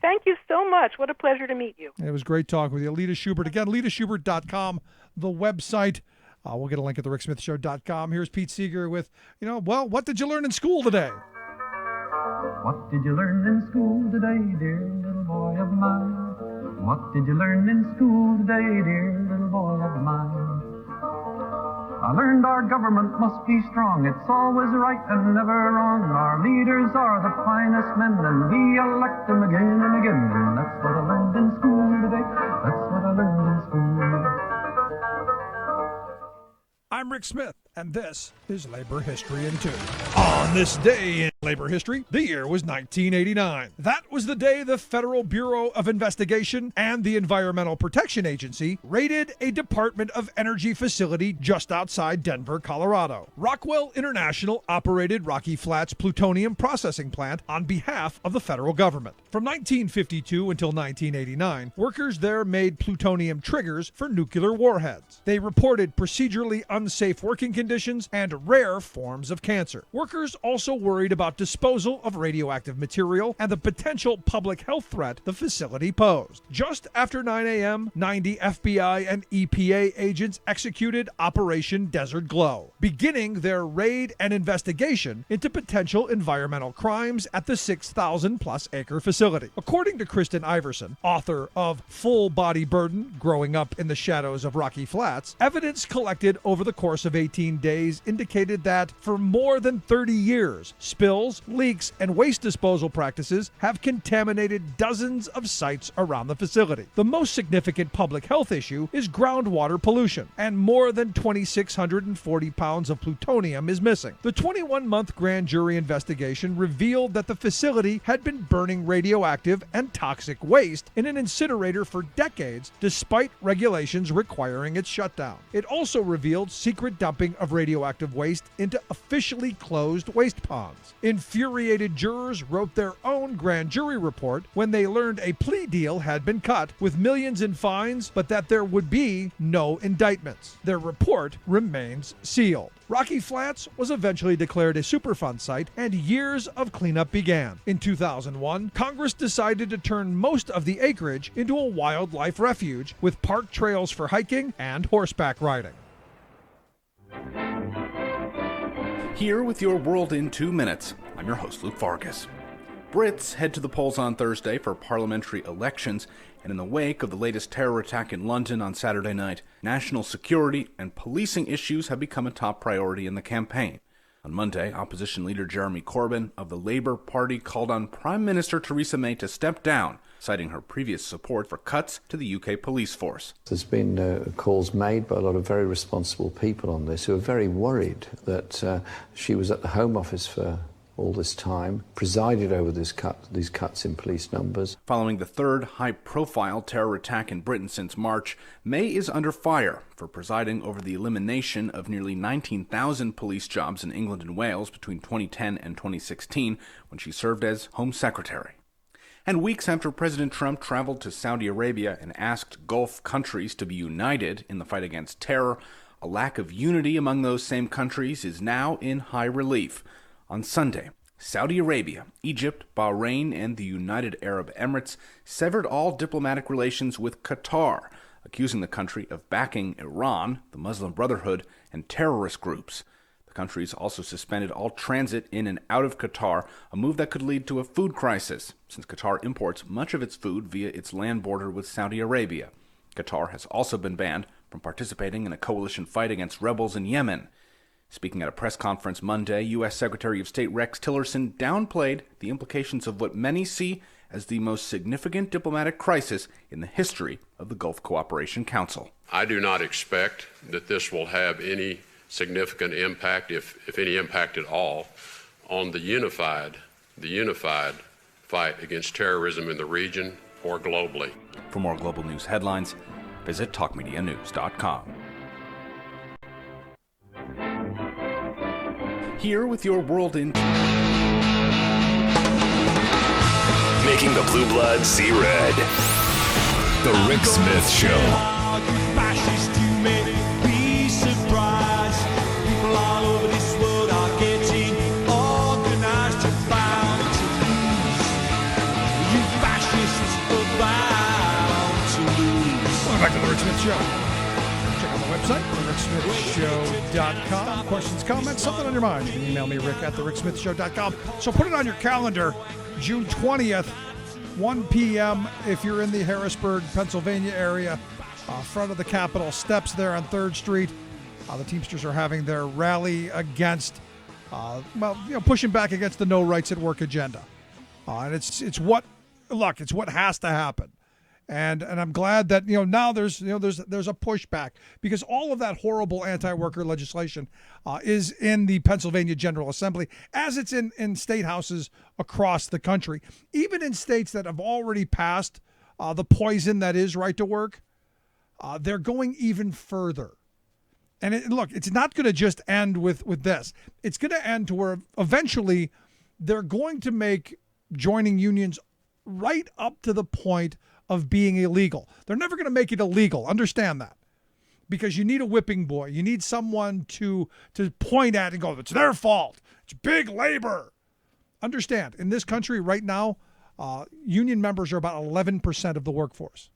[SPEAKER 22] Thank you so much. What a pleasure to meet you.
[SPEAKER 1] It was great talking with you. Lita Schubert. Again, LitaSchubert.com, the website. We'll get a link at thericksmithshow.com. Here's Pete Seeger with, what did you learn in school today?
[SPEAKER 6] What did you learn in school today, dear little boy of mine? What did you learn in school today, dear little boy of mine? I learned our government must be strong. It's always right and never wrong. Our leaders are the finest men, and we elect them again and again. And that's what I learned in school today. That's what I learned in school.
[SPEAKER 1] I'm Rick Smith, and this is Labor History in 2. On this day in labor history, the year was 1989. That was the day the Federal Bureau of Investigation and the Environmental Protection Agency raided a Department of Energy facility just outside Denver, Colorado. Rockwell International operated Rocky Flats plutonium processing plant on behalf of the federal government. From 1952 until 1989, workers there made plutonium triggers for nuclear warheads. They reported procedurally unsafe working conditions conditions and rare forms of cancer. Workers also worried about disposal of radioactive material and the potential public health threat the facility posed. Just after 9 a.m., 90 FBI and EPA agents executed Operation Desert Glow, beginning their raid and investigation into potential environmental crimes at the 6,000-plus acre facility. According to Kristen Iverson, author of Full Body Burden, Growing Up in the Shadows of Rocky Flats, evidence collected over the course of 18 days indicated that for more than 30 years, spills, leaks, and waste disposal practices have contaminated dozens of sites around the facility. The most significant public health issue is groundwater pollution, and more than 2,640 pounds of plutonium is missing. The 21-month grand jury investigation revealed that the facility had been burning radioactive and toxic waste in an incinerator for decades, despite regulations requiring its shutdown. It also revealed secret dumping of radioactive waste into officially closed waste ponds. Infuriated jurors wrote their own grand jury report when they learned a plea deal had been cut, with millions in fines, but that there would be no indictments. Their report remains sealed. Rocky Flats was eventually declared a Superfund site, and years of cleanup began. In 2001, Congress decided to turn most of the acreage into a wildlife refuge, with park trails for hiking and horseback riding.
[SPEAKER 5] Here with your world in 2 minutes, I'm your host, Luke Vargas. Brits head to the polls on Thursday for parliamentary elections, and in the wake of the latest terror attack in London on Saturday night, national security and policing issues have become a top priority in the campaign. On Monday, opposition leader Jeremy Corbyn of the Labour Party called on Prime Minister Theresa May to step down, citing her previous support for cuts to the UK police force.
[SPEAKER 7] There's been calls made by a lot of very responsible people on this who are very worried that she was at the Home Office for all this time, presided over these cuts in police numbers.
[SPEAKER 5] Following the third high-profile terror attack in Britain since March, May is under fire for presiding over the elimination of nearly 19,000 police jobs in England and Wales between 2010 and 2016, when she served as Home Secretary. And weeks after President Trump traveled to Saudi Arabia and asked Gulf countries to be united in the fight against terror, a lack of unity among those same countries is now in high relief. On Sunday, Saudi Arabia, Egypt, Bahrain, and the United Arab Emirates severed all diplomatic relations with Qatar, accusing the country of backing Iran, the Muslim Brotherhood, and terrorist groups. The countries also suspended all transit in and out of Qatar, a move that could lead to a food crisis, since Qatar imports much of its food via its land border with Saudi Arabia. Qatar has also been banned from participating in a coalition fight against rebels in Yemen. Speaking at a press conference Monday, U.S. Secretary of State Rex Tillerson downplayed the implications of what many see as the most significant diplomatic crisis in the history of the Gulf Cooperation Council.
[SPEAKER 23] I do not expect that this will have any significant impact, if any impact at all, on the unified fight against terrorism in the region or globally.
[SPEAKER 5] For more global news headlines, visit talkmedianews.com. Here with your world in...
[SPEAKER 4] Making the blue blood see red. The Rick Smith Show.
[SPEAKER 1] Welcome back to the Rick Smith Show. Check out the website, thericksmithshow.com. Questions, comments, something on your mind. You can email me, Rick, at thericksmithshow.com. So put it on your calendar, June 20th, 1 p.m. if you're in the Harrisburg, Pennsylvania area, front of the Capitol steps there on 3rd Street. The Teamsters are having their rally against, pushing back against the No Rights at Work agenda. And it's what has to happen. And I'm glad that now there's a pushback, because all of that horrible anti-worker legislation is in the Pennsylvania General Assembly, as it's in state houses across the country, even in states that have already passed the poison that is right to work. They're going even further. And it's not going to just end with this. It's going to end to where eventually they're going to make joining unions right up to the point of being illegal. They're never going to make it illegal. Understand that. because you need a whipping boy. You need someone to point at and go, it's their fault. It's big labor. Understand, in this country right now, union members are about 11% of the workforce,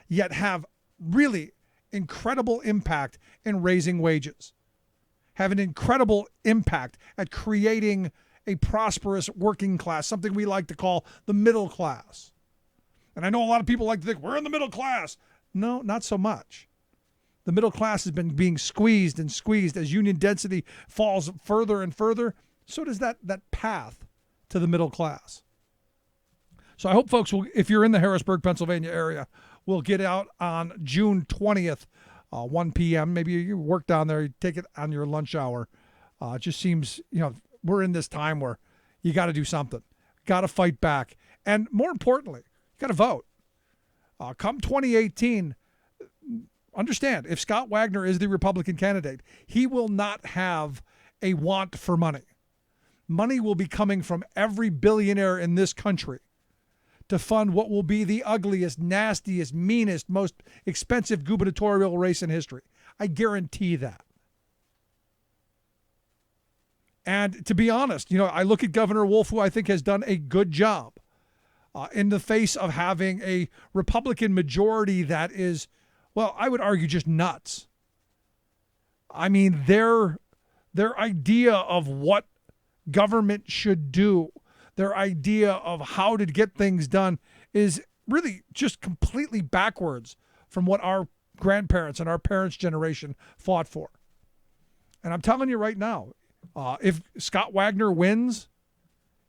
[SPEAKER 1] yet have really incredible impact in raising wages, have an incredible impact at creating a prosperous working class, something we like to call the middle class. And I know a lot of people like to think, we're in the middle class. No, not so much. The middle class has been being squeezed and squeezed as union density falls further and further. So does that path to the middle class. So I hope folks will, if you're in the Harrisburg, Pennsylvania area, will get out on June 20th, 1 p.m. Maybe you work down there, you take it on your lunch hour. It just seems, we're in this time where you got to do something, got to fight back. And more importantly, you got to vote. Come 2018, understand, if Scott Wagner is the Republican candidate, he will not have a want for money. Money will be coming from every billionaire in this country to fund what will be the ugliest, nastiest, meanest, most expensive gubernatorial race in history. I guarantee that. And to be honest, I look at Governor Wolf, who I think has done a good job in the face of having a Republican majority that is, well, I would argue just nuts. I mean, their idea of what government should do, their idea of how to get things done is really just completely backwards from what our grandparents and our parents' generation fought for. And I'm telling you right now, if Scott Wagner wins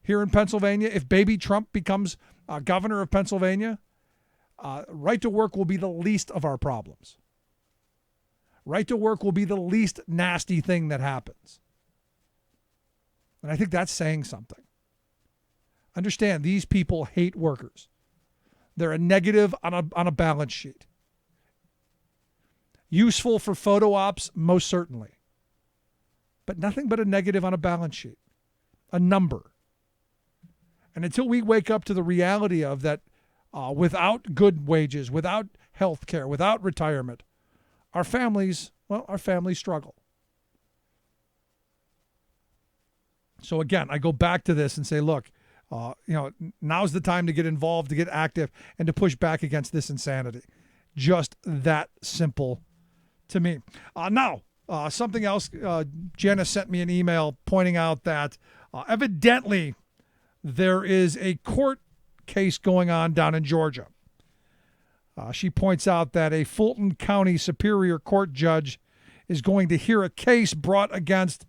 [SPEAKER 1] here in Pennsylvania, if baby Trump becomes governor of Pennsylvania, right to work will be the least of our problems. Right to work will be the least nasty thing that happens. And I think that's saying something. Understand, these people hate workers. They're a negative on a balance sheet. Useful for photo ops, most certainly. But nothing but a negative on a balance sheet. A number. And until we wake up to the reality of that, without good wages, without health care, without retirement, our families struggle. So again, I go back to this and say, look, now's the time to get involved, to get active, and to push back against this insanity. Just that simple to me. Now, something else, Janice sent me an email pointing out that evidently there is a court case going on down in Georgia. She points out that a Fulton County Superior Court judge is going to hear a case brought against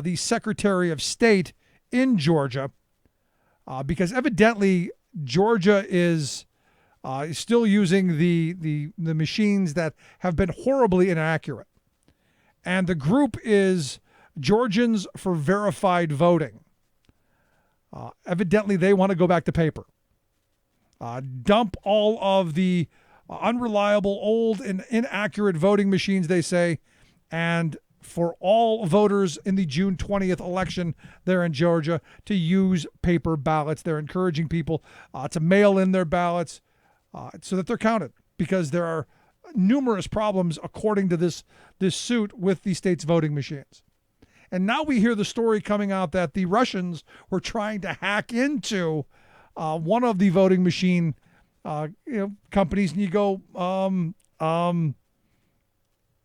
[SPEAKER 1] the Secretary of State in Georgia because evidently Georgia is still using the machines that have been horribly inaccurate. And the group is Georgians for Verified Voting. Evidently, they want to go back to paper. Dump all of the unreliable, old, and inaccurate voting machines, they say, and for all voters in the June 20th election there in Georgia to use paper ballots. They're encouraging people to mail in their ballots so that they're counted, because there are numerous problems, according to this suit, with the state's voting machines. And now we hear the story coming out that the Russians were trying to hack into one of the voting machine companies, and you go,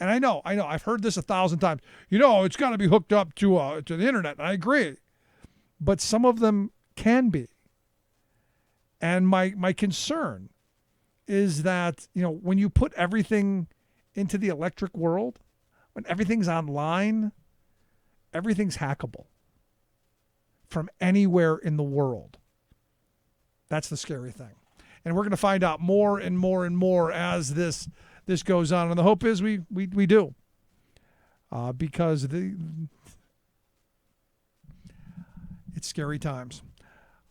[SPEAKER 1] and I know, I've heard this 1,000 times. It's got to be hooked up to the internet. And I agree, but some of them can be. And my concern is that when you put everything into the electric world, when everything's online, everything's hackable from anywhere in the world. That's the scary thing. And we're going to find out more and more and more as this goes on. And the hope is we do. Because it's scary times.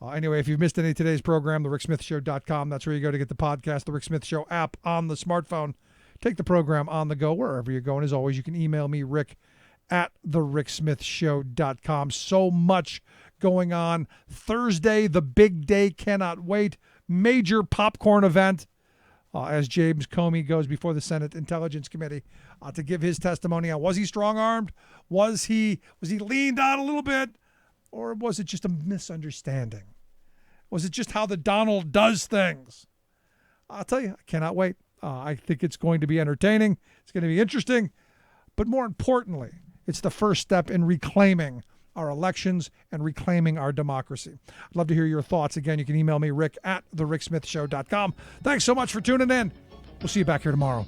[SPEAKER 1] Anyway, if you've missed any of today's program, thericksmithshow.com. That's where you go to get the podcast, the Rick Smith Show app on the smartphone. Take the program on the go wherever you're going. As always, you can email me, rick@thericksmithshow.com. So much going on. Thursday, the big day, cannot wait. Major popcorn event. as James Comey goes before the Senate Intelligence Committee to give his testimony on was he strong-armed? Was he leaned on a little bit? Or was it just a misunderstanding? Was it just how the Donald does things? I'll tell you, I cannot wait. I think it's going to be entertaining. It's going to be interesting. But more importantly, it's the first step in reclaiming our elections and reclaiming our democracy. I'd love to hear your thoughts. Again, you can email me, rick@thericksmithshow.com. Thanks so much for tuning in. We'll see you back here tomorrow.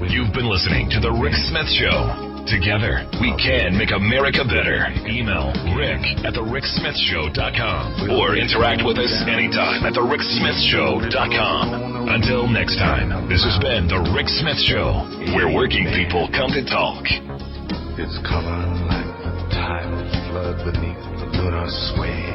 [SPEAKER 4] You've been listening to The Rick Smith Show. Together, we can make America better. Email rick@thericksmithshow.com or interact with us anytime at thericksmithshow.com. Until next time, this has been The Rick Smith Show, where working people come to talk.
[SPEAKER 9] It's coming like the tide of flood beneath the lunar sway.